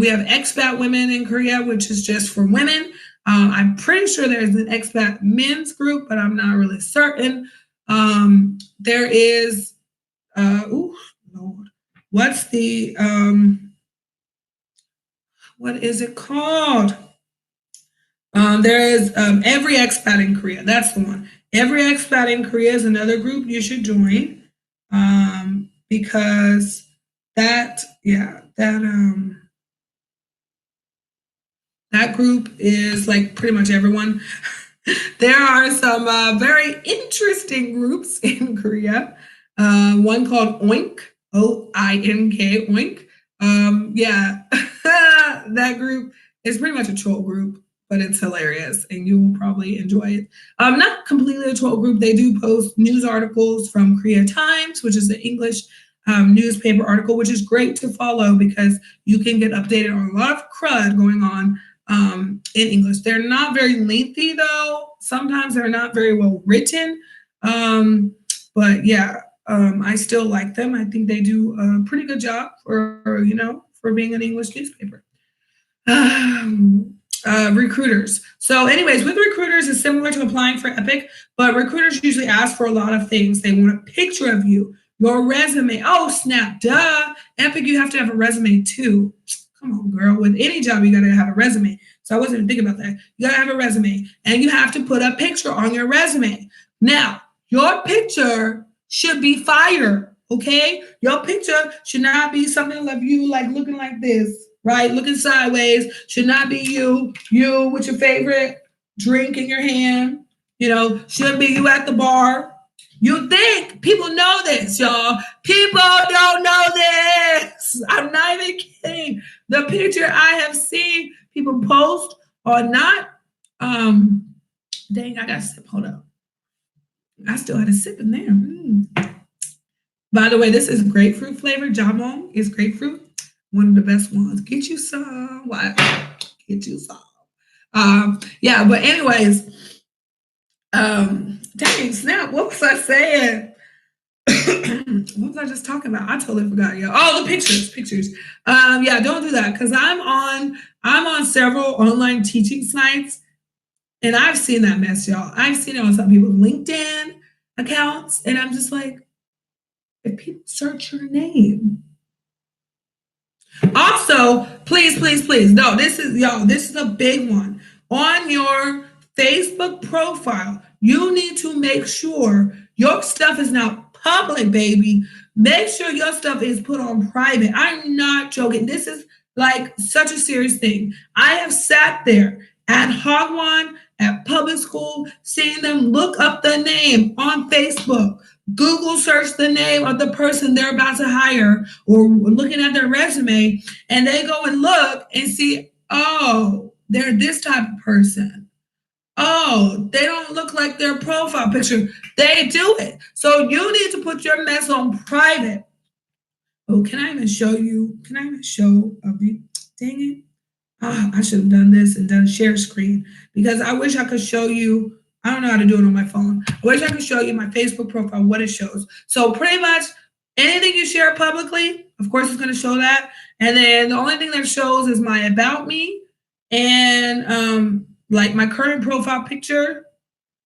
have expat women in Korea, which is just for women. I'm pretty sure there's an expat men's group, but I'm not really certain. There is, Lord, what is it called? There is Every Expat in Korea. That's the one. Every Expat in Korea is another group you should join because that group is like pretty much everyone. There are some very interesting groups in Korea. One called Oink, OINK, Oink. That group is pretty much a troll group, but it's hilarious and you will probably enjoy it. Not completely a troll group. They do post news articles from Korea Times, which is the English newspaper article, which is great to follow because you can get updated on a lot of crud going on in English. They're not very lengthy though. Sometimes they're not very well written. But yeah, I still like them. I think they do a pretty good job for being an English newspaper. Recruiters. So anyways, with recruiters, it's similar to applying for Epic, but recruiters usually ask for a lot of things. They want a picture of you, your resume. Oh, snap, duh. Epic, you have to have a resume too. Come on, girl. With any job, you got to have a resume. So I wasn't even thinking about that. You got to have a resume and you have to put a picture on your resume. Now, your picture should be fire, okay? Your picture should not be something of you like looking like this, right? Looking sideways. Should not be you with your favorite drink in your hand. Shouldn't be you at the bar. You think people know this, y'all. People don't know this. I'm not even kidding. The picture I have seen people post or not. Dang, I got to sip. Hold up. I still had a sip in there. By the way, this is grapefruit flavor. Jamon is grapefruit. One of the best ones. Get you some. What? Get you some. But anyways, dang, snap. What was I saying? What was I just talking about? I totally forgot, y'all. Oh, the pictures. Don't do that because I'm on several online teaching sites, and I've seen that mess, y'all. I've seen it on some people's LinkedIn accounts, and I'm just like, if people search your name. Also, please, please, please, no, this is a big one. On your Facebook profile, you need to make sure your stuff is not public, baby. Make sure your stuff is put on private. I'm not joking. This is like such a serious thing. I have sat there at Hagwon, at public school, seeing them look up the name on Facebook. Google search the name of the person they're about to hire or looking at their resume, and they go and look and see, oh, they're this type of person. Oh, they don't look like their profile picture. They do it. So you need to put your mess on private. Oh, can I even show you? Can I even show a view? Dang it. Oh, I should have done this and done share screen because I wish I could show you. I don't know how to do it on my phone. I wish I could show you my Facebook profile, what it shows. So pretty much anything you share publicly, of course, it's going to show that. And then the only thing that shows is my about me and like my current profile picture.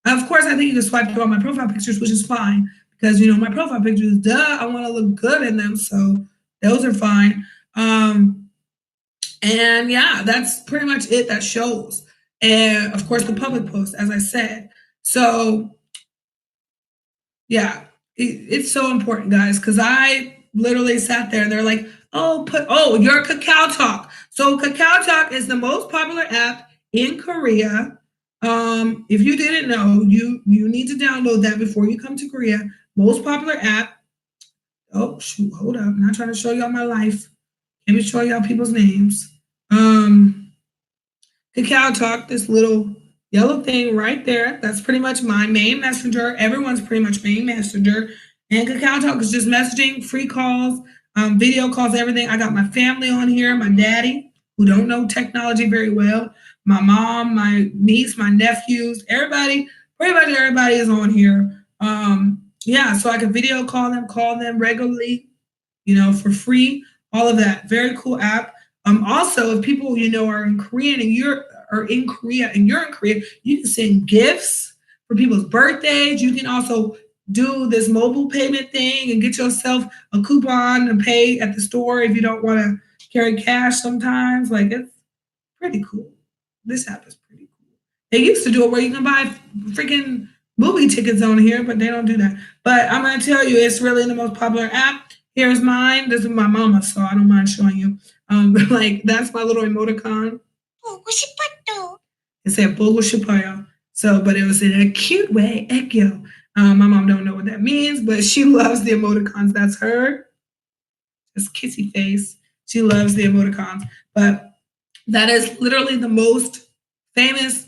Of course, I think you can swipe through all my profile pictures, which is fine because my profile pictures, duh, I want to look good in them, so those are fine. And yeah, that's pretty much it that shows. And of course, the public post, as I said. So yeah, it's so important, guys, because I literally sat there and they're like, your Kakao Talk. So Kakao Talk is the most popular app in Korea. If you didn't know, you need to download that before you come to Korea. Most popular app. Oh, shoot, hold up. I'm not trying to show y'all my life. Let me show y'all people's names. Kakao Talk, this little yellow thing right there, that's pretty much my main messenger. Everyone's pretty much main messenger. And Kakao Talk is just messaging, free calls, video calls, everything. I got my family on here, my daddy, who don't know technology very well, my mom, my niece, my nephews, everybody, pretty much everybody is on here. Yeah, so I can video call them regularly, for free, all of that. Very cool app. Also, if people are in Korea and you're in Korea, you can send gifts for people's birthdays. You can also do this mobile payment thing and get yourself a coupon to pay at the store if you don't want to carry cash sometimes. Like, it's pretty cool. This app is pretty cool. They used to do it where you can buy freaking movie tickets on here, but they don't do that. But I'm going to tell you, it's really the most popular app. Here's mine. This is my mama, so I don't mind showing you. Like, that's my little emoticon. It said Bogo Shipaya. So, but it was in a cute way. Ekyo. My mom don't know what that means, but she loves the emoticons. That's her. Just kissy face. She loves the emoticons. But that is literally the most famous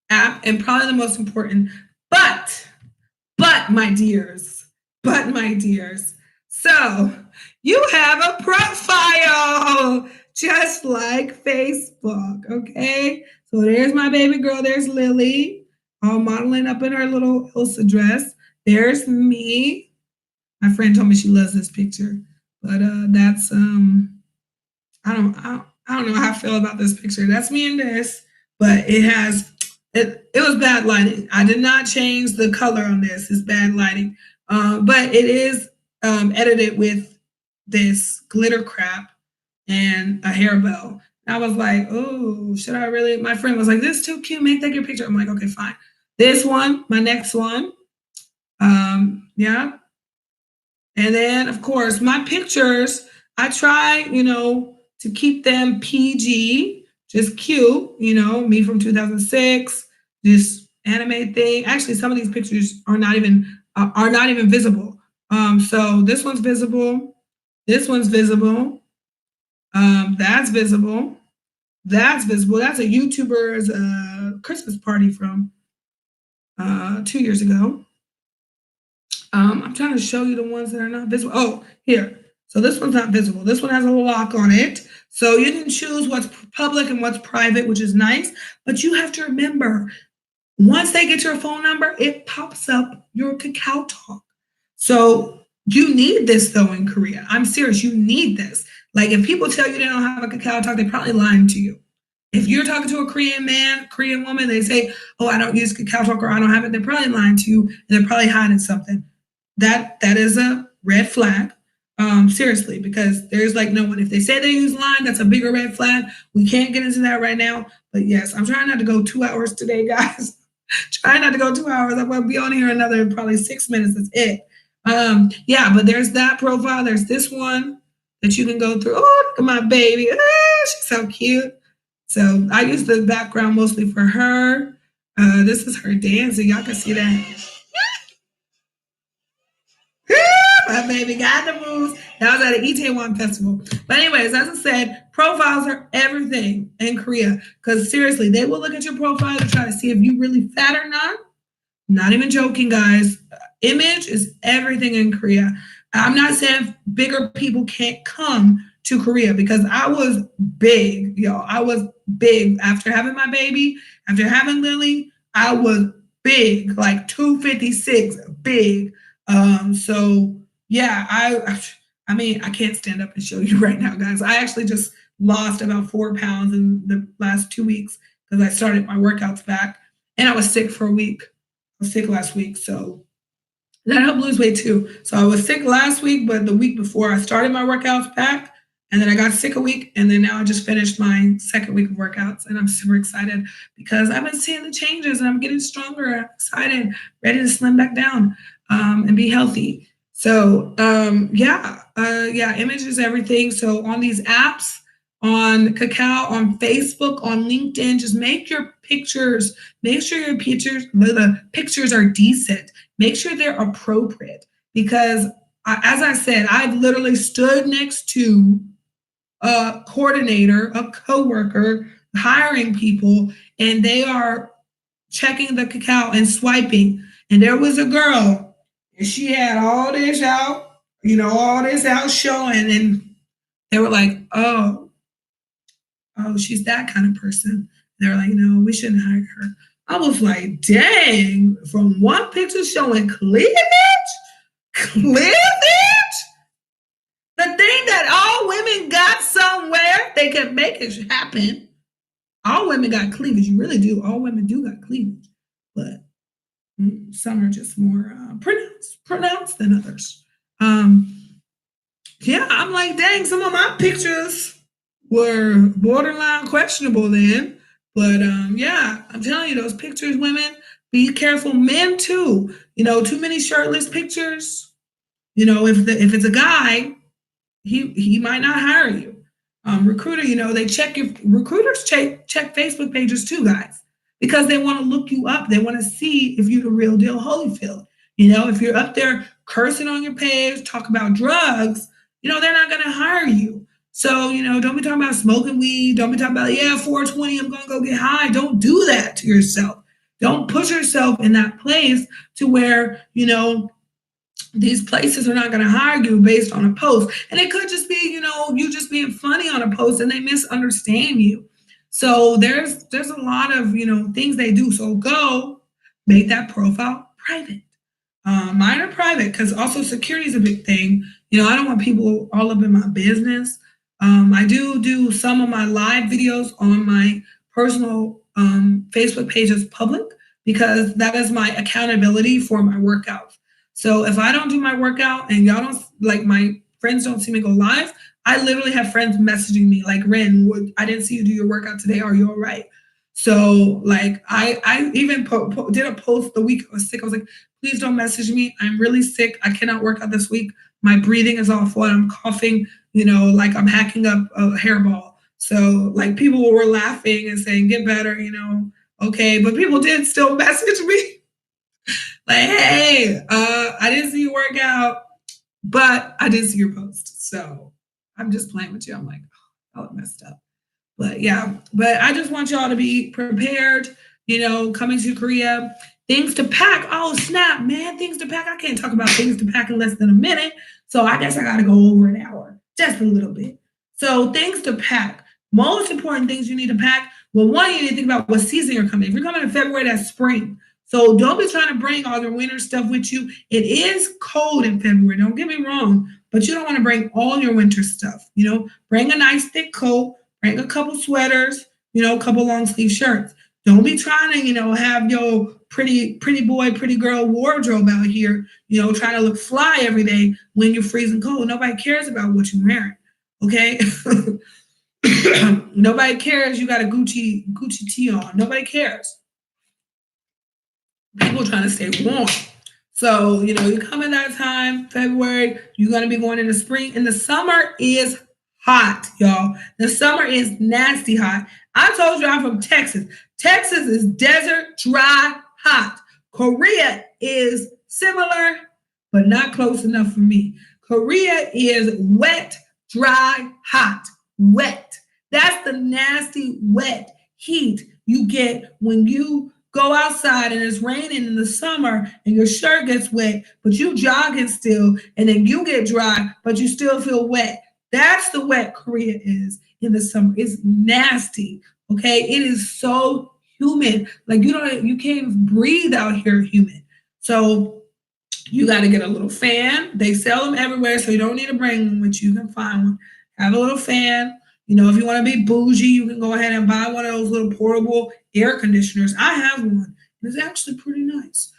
app and probably the most important. But my dears, so you have a profile just like Facebook, okay? So there's my baby girl. There's Lily, all modeling up in her little Elsa dress. There's me. My friend told me she loves this picture, but that's I don't know how I feel about this picture. That's me in this, but it was bad lighting. I did not change the color on this. It's bad lighting, but it is edited with this glitter crap and a hair bow. I was like, oh, should I really? My friend was like, this is too cute. Make that your picture. I'm like, okay, fine. This one, my next one. Yeah. And then, of course, my pictures, I try, to keep them PG, just cute, me from 2006, this anime thing. Actually, some of these pictures are not even visible. So this one's visible. This one's visible. That's visible. That's visible. That's a YouTuber's Christmas party from 2 years ago. I'm trying to show you the ones that are not visible. Oh, here. So this one's not visible. This one has a lock on it. So you can choose what's public and what's private, which is nice. But you have to remember, once they get your phone number, it pops up your Kakao Talk. So you need this, though, in Korea. I'm serious. You need this. Like, if people tell you they don't have a Kakao Talk, they're probably lying to you. If you're talking to a Korean man, Korean woman, they say, oh, I don't use Kakao Talk or I don't have it, they're probably lying to you and they're probably hiding something. That is a red flag. Seriously, because there's like no one. If they say they use line, that's a bigger red flag. We can't get into that right now. But yes, I'm trying not to go 2 hours today, guys. Trying not to go 2 hours. I'm going to be on here another probably 6 minutes. That's it. Yeah, but there's that profile. There's this one that you can go through. Oh, look at my baby. Ah, she's so cute. So I use the background mostly for her. This is her dancing. Y'all can see that. My baby got the moves. That was at an Itaewon festival. But anyways, as I said, profiles are everything in Korea. Because seriously, they will look at your profile to try to see if you really fat or not. Not even joking, guys. Image is everything in Korea. I'm not saying bigger people can't come to Korea because I was big, y'all. I was big after having my baby, after having Lily. I was big, like 256, big. So yeah, I mean, I can't stand up and show you right now, guys. I actually just lost about 4 pounds in the last 2 weeks because I started my workouts back, and I was sick for a week. I was sick last week, so that helped lose weight too. So I was sick last week, but the week before I started my workouts back, and then I got sick a week, and then now I just finished my second week of workouts, and I'm super excited because I've been seeing the changes, and I'm getting stronger. I'm excited, ready to slim back down and be healthy. So yeah, image is everything. So on these apps, on Kakao, on Facebook, on LinkedIn, just make your pictures. Make sure your the pictures are decent. Make sure they're appropriate because, as I said, I've literally stood next to a coordinator, a coworker, hiring people, and they are checking the Kakao and swiping. And there was a girl, and she had all this out, all this out showing, and they were like, oh, she's that kind of person. They're like, no, we shouldn't hire her. I was like, dang, from one picture showing cleavage, the thing that all women got somewhere, they can make it happen. All women got cleavage. You really do. All women do got cleavage. But some are just more pronounced than others. Yeah, I'm like, dang, some of my pictures were borderline questionable then. But yeah, I'm telling you, those pictures, women, be careful. Men too. Too many shirtless pictures. If it's a guy, he might not hire you. Recruiter, they check your recruiters check Facebook pages too, guys, because they want to look you up. They want to see if you're the real deal Holyfield. If you're up there cursing on your page, talk about drugs, they're not going to hire you. So, don't be talking about smoking weed. Don't be talking about, 420, I'm going to go get high. Don't do that to yourself. Don't put yourself in that place to where, these places are not going to hire you based on a post. And it could just be, you just being funny on a post and they misunderstand you. So there's a lot of, things they do. So go make that profile private. Mine are private because also security is a big thing. I don't want people all up in my business. I do some of my live videos on my personal Facebook page as public because that is my accountability for my workouts. So if I don't do my workout and y'all don't, like my friends don't see me go live, I literally have friends messaging me like, Ren, I didn't see you do your workout today. Are you all right? So like I even did a post the week I was sick. I was like, please don't message me. I'm really sick. I cannot work out this week. My breathing is awful. I'm coughing, like I'm hacking up a hairball. So like people were laughing and saying, get better, okay. But people did still message me. Like, hey, I didn't see you work out, but I did see your post. So I'm just playing with you. I'm like, oh, I messed up. But yeah, but I just want y'all to be prepared, coming to Korea. Things to pack. Oh, snap, man. Things to pack. I can't talk about things to pack in less than a minute. So I guess I got to go over an hour, just a little bit. So things to pack. Most important things you need to pack. Well, one, you need to think about what season you're coming. If you're coming in February, that's spring. So don't be trying to bring all your winter stuff with you. It is cold in February. Don't get me wrong, but you don't want to bring all your winter stuff. Bring a nice thick coat, bring a couple sweaters, a couple long sleeve shirts. Don't be trying to, have your pretty boy, pretty girl wardrobe out here, trying to look fly every day when you're freezing cold. Nobody cares about what you're wearing. Okay. Nobody cares you got a Gucci tee on. Nobody cares. People trying to stay warm. So, you come in that time, February, you're going to be going into spring, and the summer is hot, y'all. The summer is nasty hot. I told you I'm from Texas. Texas is desert, dry, hot. Korea is similar, but not close enough for me. Korea is wet, dry, hot. Wet. That's the nasty, wet heat you get when you go outside and it's raining in the summer and your shirt gets wet, but you jogging still, and then you get dry, but you still feel wet. That's the wet Korea is in the summer. It's nasty. Okay. It is so humid. Like you can't breathe out here humid. So you got to get a little fan. They sell them everywhere, so you don't need to bring them with you. You can find one. Have a little fan. If you want to be bougie, you can go ahead and buy one of those little portable air conditioners. I have one. It's actually pretty nice.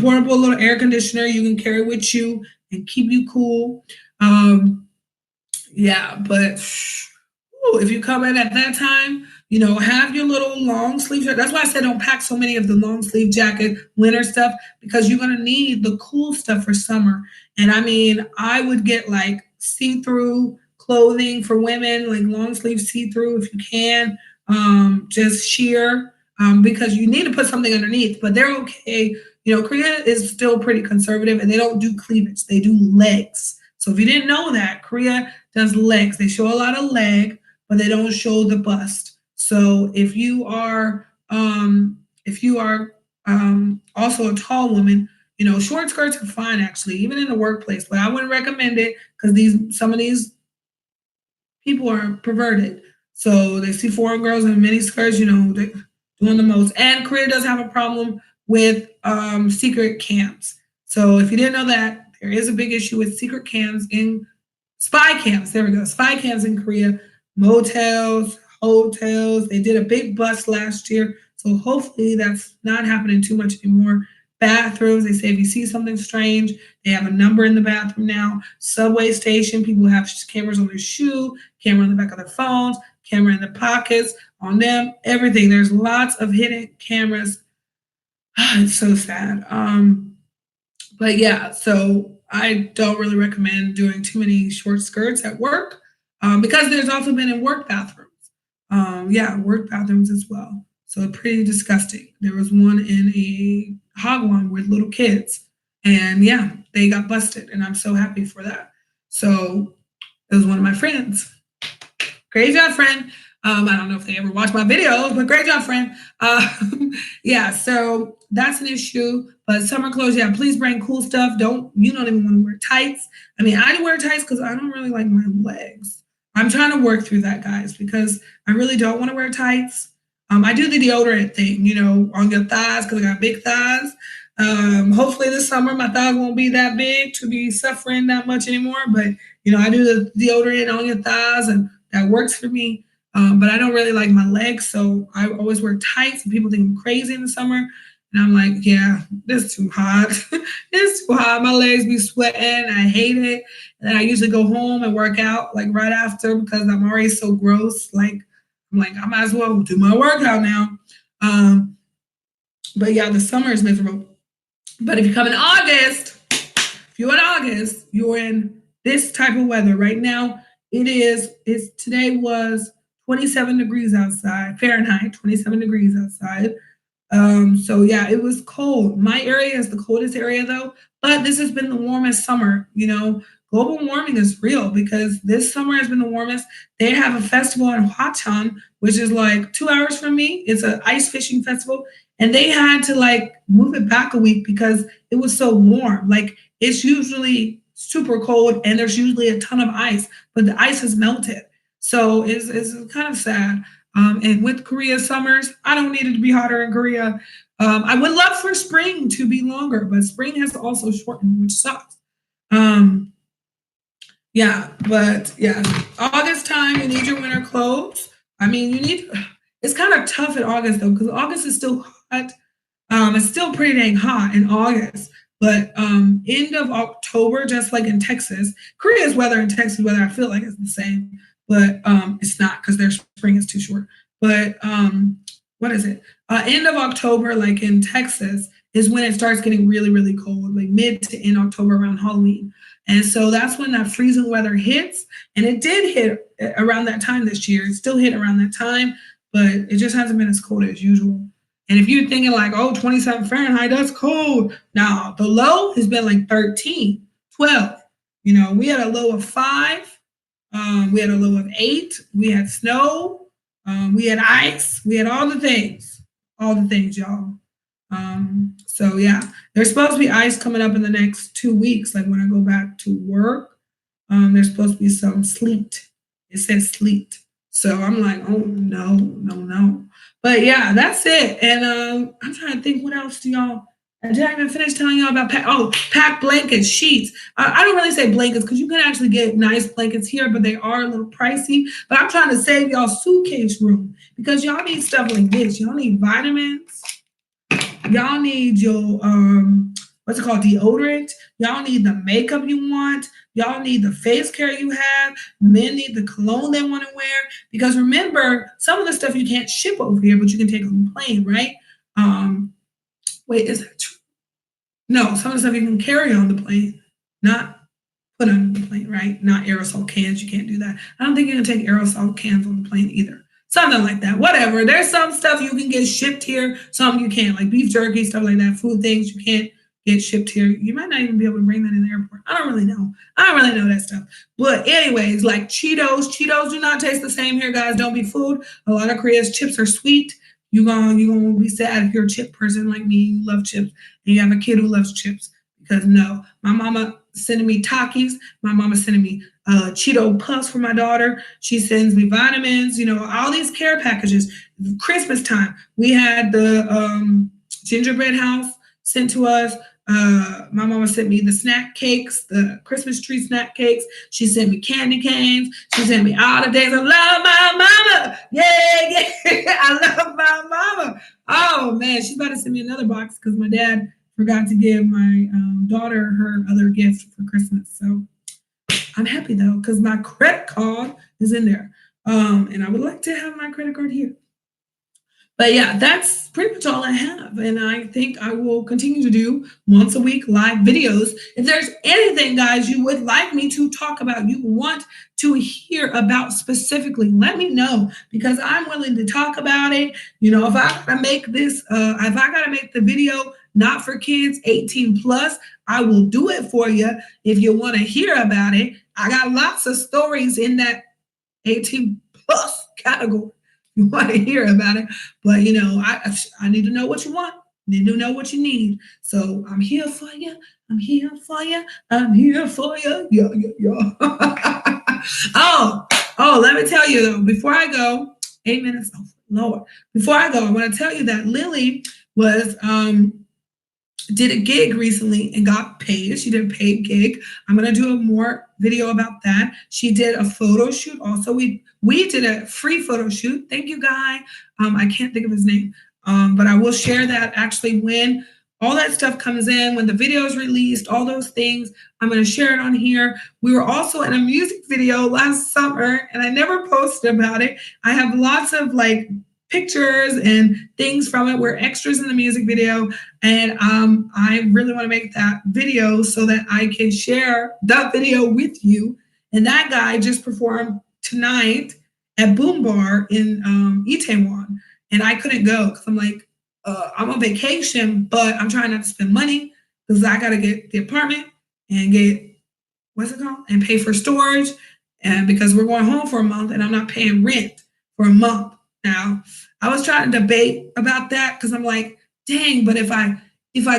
Portable little air conditioner you can carry with you and keep you cool. But if you come in at that time, have your little long sleeve shirt. That's why I said don't pack so many of the long sleeve jacket, winter stuff, because you're going to need the cool stuff for summer. And I would get like see-through clothing for women, like long sleeve see-through if you can, just sheer, because you need to put something underneath, but they're okay. Korea is still pretty conservative and they don't do cleavage. They do legs. So if you didn't know that, Korea does legs. They show a lot of leg, but they don't show the bust. So if you are also a tall woman, short skirts are fine actually, even in the workplace, but I wouldn't recommend it because some of these people are perverted. So they see foreign girls in mini skirts, they're doing the most. And Korea does have a problem with secret cams. So if you didn't know that, there is a big issue with secret cams spy cams. There we go. Spy cams in Korea, motels, hotels. They did a big bust last year. So hopefully that's not happening too much anymore. Bathrooms, they say if you see something strange, they have a number in the bathroom now. Subway station, people have cameras on their shoe, camera on the back of their phones, camera in the pockets, on them, everything. There's lots of hidden cameras. It's so sad. But yeah, so I don't really recommend doing too many short skirts at work because there's also been in work bathrooms. Work bathrooms as well. So pretty disgusting. There was one in a hagwon with little kids, and they got busted, and I'm so happy for that. So it was one of my friends. Great job, friend. I don't know if they ever watch my videos, but great job, friend. So that's an issue. But summer clothes, please bring cool stuff. You don't even want to wear tights. I wear tights because I don't really like my legs. I'm trying to work through that, guys, because I really don't want to wear tights. I do the deodorant thing, on your thighs because I got big thighs. Hopefully this summer my thighs won't be that big to be suffering that much anymore. But, I do the deodorant on your thighs and that works for me. But I don't really like my legs. So I always wear tights and people think I'm crazy in the summer. And I'm like, this is too hot. It's too hot. My legs be sweating. I hate it. And then I usually go home and work out like right after because I'm already so gross. I'm like, I might as well do my workout now. But the summer is miserable. But if you come in August, you're in this type of weather. Right now, today was 27 degrees outside, Fahrenheit, 27 degrees outside. It was cold. My area is the coldest area though, but this has been the warmest summer. Global warming is real because this summer has been the warmest. They have a festival in Hwacheon, which is like 2 hours from me. It's an ice fishing festival. And they had to move it back a week because it was so warm. It's usually super cold and there's usually a ton of ice, but the ice has melted. So it's kind of sad. And with Korea summers, I don't need it to be hotter in Korea. I would love for spring to be longer, but spring has also shortened, which sucks. August time, you need your winter clothes. It's kind of tough in August though, because August is still hot. It's still pretty dang hot in August, but end of October, just like in Texas, Korea's weather and Texas weather, I feel like it's the same, but it's not because their spring is too short. But what is it? End of October, like in Texas, is when it starts getting really, really cold, like mid to end October around Halloween. And so that's when that freezing weather hits. And it did hit around that time this year. It still hit around that time, but it just hasn't been as cold as usual. And if you're thinking like, oh, 27 Fahrenheit, that's cold. Now, the low has been like 13, 12. You know, we had a low of 5. We had a low of 8. We had snow. We had ice. We had all the things. All the things, y'all. So, yeah, there's supposed to be ice coming up in the next 2 weeks. Like when I go back to work, there's supposed to be some sleet. It says sleet. So I'm like, oh, no, no, no. But yeah, that's it. And I'm trying to think, what else do y'all? Did I even finish telling y'all about pack blankets, sheets? I don't really say blankets because you can actually get nice blankets here, but they are a little pricey. But I'm trying to save y'all suitcase room because y'all need stuff like this. Y'all need vitamins. Y'all need your what's it called, deodorant. Y'all need the makeup you want. Y'all need the face care you have. Men need the cologne they want to wear. Because remember, some of the stuff you can't ship over here, but you can take on the plane, right? Wait, is that true? No, some of the stuff you can carry on the plane, not put on the plane, right? Not aerosol cans. You can't do that. I don't think you can take aerosol cans on the plane either. Something like that. Whatever. There's some stuff you can get shipped here. Some you can't, like beef jerky, stuff like that. Food things you can't get shipped here. You might not even be able to bring that in the airport. I don't really know. I don't really know that stuff. But anyways, like Cheetos. Cheetos do not taste the same here, guys. Don't be fooled. A lot of Korea's chips are sweet. You're gonna be sad if you're a chip person like me. You love chips, and you have a kid who loves chips. Because no, my mama sending me Takis. My mama sending me Cheeto Puffs for my daughter. She sends me vitamins. You know, all these care packages. Christmas time, we had the gingerbread house sent to us. My mama sent me the snack cakes, the Christmas tree snack cakes. She sent me candy canes. She sent me all the days. I love my mama. Yeah, yeah. I love my mama. Oh man, she's about to send me another box because my dad forgot to give my daughter her other gift for Christmas. So I'm happy though because my credit card is in there, and I would like to have my credit card here. But yeah, that's pretty much all I have. And I think I will continue to do once a week live videos. If there's anything, guys, you would like me to talk about, you want to hear about specifically, let me know because I'm willing to talk about it. You know, if I gotta make this, if I gotta make the video not for kids 18 plus, I will do it for you if you want to hear about it. I got lots of stories in that 18 plus category. You want to hear about it, but you know, I need to know what you want. Need to know what you need. So I'm here for you. I'm here for you. I'm here for you. Yeah, yeah, yeah. oh, let me tell you though, before I go, 8 minutes. Oh, Lord. Before I go, I want to tell you that Lily was did a gig recently and got paid. She did a paid gig. I'm gonna do a more video about that. She did a photo shoot. Also, we did a free photo shoot. Thank you, Guy. I can't think of his name, but I will share that actually when all that stuff comes in, when the video is released, all those things. I'm gonna share it on here. We were also in a music video last summer, and I never posted about it. I have lots of like pictures and things from it. We're extras in the music video, and I really want to make that video so that I can share that video with you. And that guy just performed tonight at Boom Bar in Itaewon, and I couldn't go because I'm like, I'm on vacation, but I'm trying not to spend money because I got to get the apartment and get what's it called and pay for storage, and because we're going home for a month and I'm not paying rent for a month. Now, I was trying to debate about that because I'm like, dang, but if I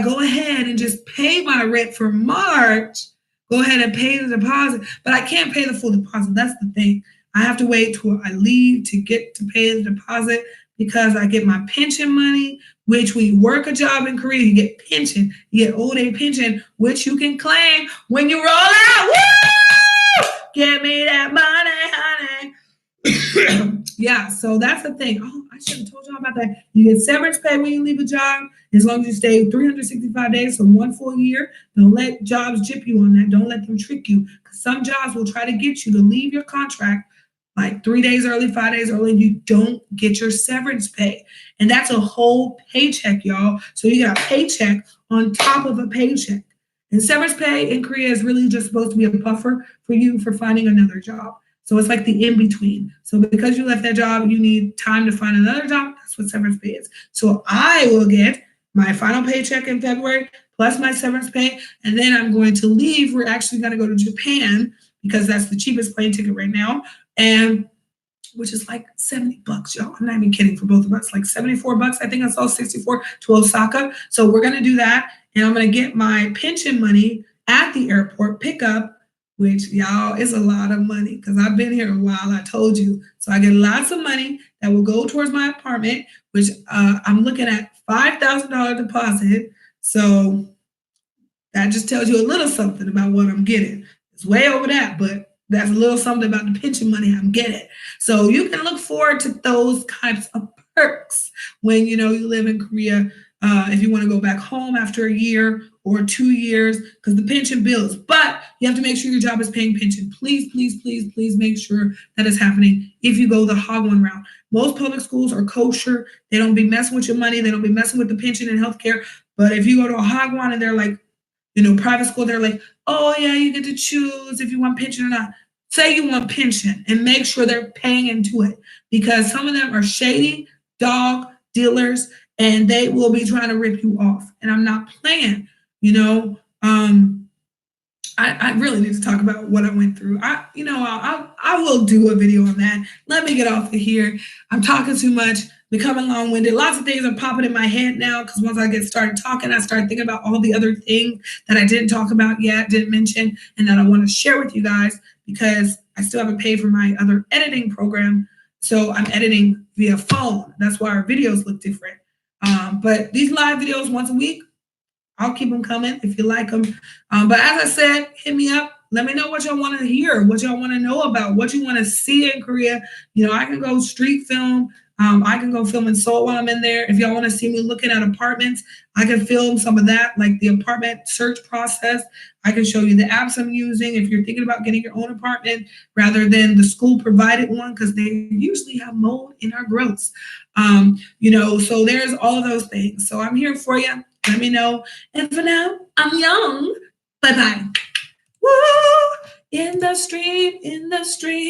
go ahead and just pay my rent for March, go ahead and pay the deposit, but I can't pay the full deposit. That's the thing. I have to wait till I leave to get to pay the deposit because I get my pension money, which when you work a job in Korea, you get pension, you get old age pension, which you can claim when you roll out. Woo! Give me that money, honey. Yeah, so that's the thing. Oh, I should have told y'all about that. You get severance pay when you leave a job as long as you stay 365 days from 1 full year. Don't let jobs jip you on that. Don't let them trick you. Because some jobs will try to get you to leave your contract like 3 days early, 5 days early, and you don't get your severance pay. And that's a whole paycheck, y'all. So you got a paycheck on top of a paycheck. And severance pay in Korea is really just supposed to be a buffer for you for finding another job. So it's like the in between. So because you left that job, you need time to find another job. That's what severance pay is. So I will get my final paycheck in February plus my severance pay, and then I'm going to leave. We're actually going to go to Japan because that's the cheapest plane ticket right now, and which is like $70, y'all. I'm not even kidding for both of us. Like $74. I think I saw 64 to Osaka. So we're gonna do that, and I'm gonna get my pension money at the airport pickup, which y'all is a lot of money because I've been here a while. I told you. So I get lots of money that will go towards my apartment, which I'm looking at $5,000 deposit. So that just tells you a little something about what I'm getting. It's way over that, but that's a little something about the pension money I'm getting. So you can look forward to those types of perks when you live in Korea. If you want to go back home after a year or 2 years, because the pension bills, but you have to make sure your job is paying pension. Please, please, please, please make sure that is happening if you go the Hagwon route. Most public schools are kosher. They don't be messing with your money. They don't be messing with the pension and healthcare. But if you go to a Hagwon and they're like, private school, they're like, oh yeah, you get to choose if you want pension or not. Say you want pension and make sure they're paying into it because some of them are shady dog dealers and they will be trying to rip you off. And I'm not playing, you know. I really need to talk about what I went through. I will do a video on that. Let me get off of here. I'm talking too much, becoming long-winded. Lots of things are popping in my head now because once I get started talking, I start thinking about all the other things that I didn't talk about yet, didn't mention, and that I want to share with you guys because I still haven't paid for my other editing program. So I'm editing via phone. That's why our videos look different. But these live videos once a week, I'll keep them coming if you like them. But as I said, hit me up. Let me know what y'all want to hear, what y'all want to know about, what you want to see in Korea. I can go street film. I can go film in Seoul while I'm in there. If y'all want to see me looking at apartments, I can film some of that, like the apartment search process. I can show you the apps I'm using if you're thinking about getting your own apartment rather than the school provided one, because they usually have mold in our growths. So there's all of those things. So I'm here for you. Let me know. And for now, I'm young. Bye-bye. Woo! In the stream, in the stream.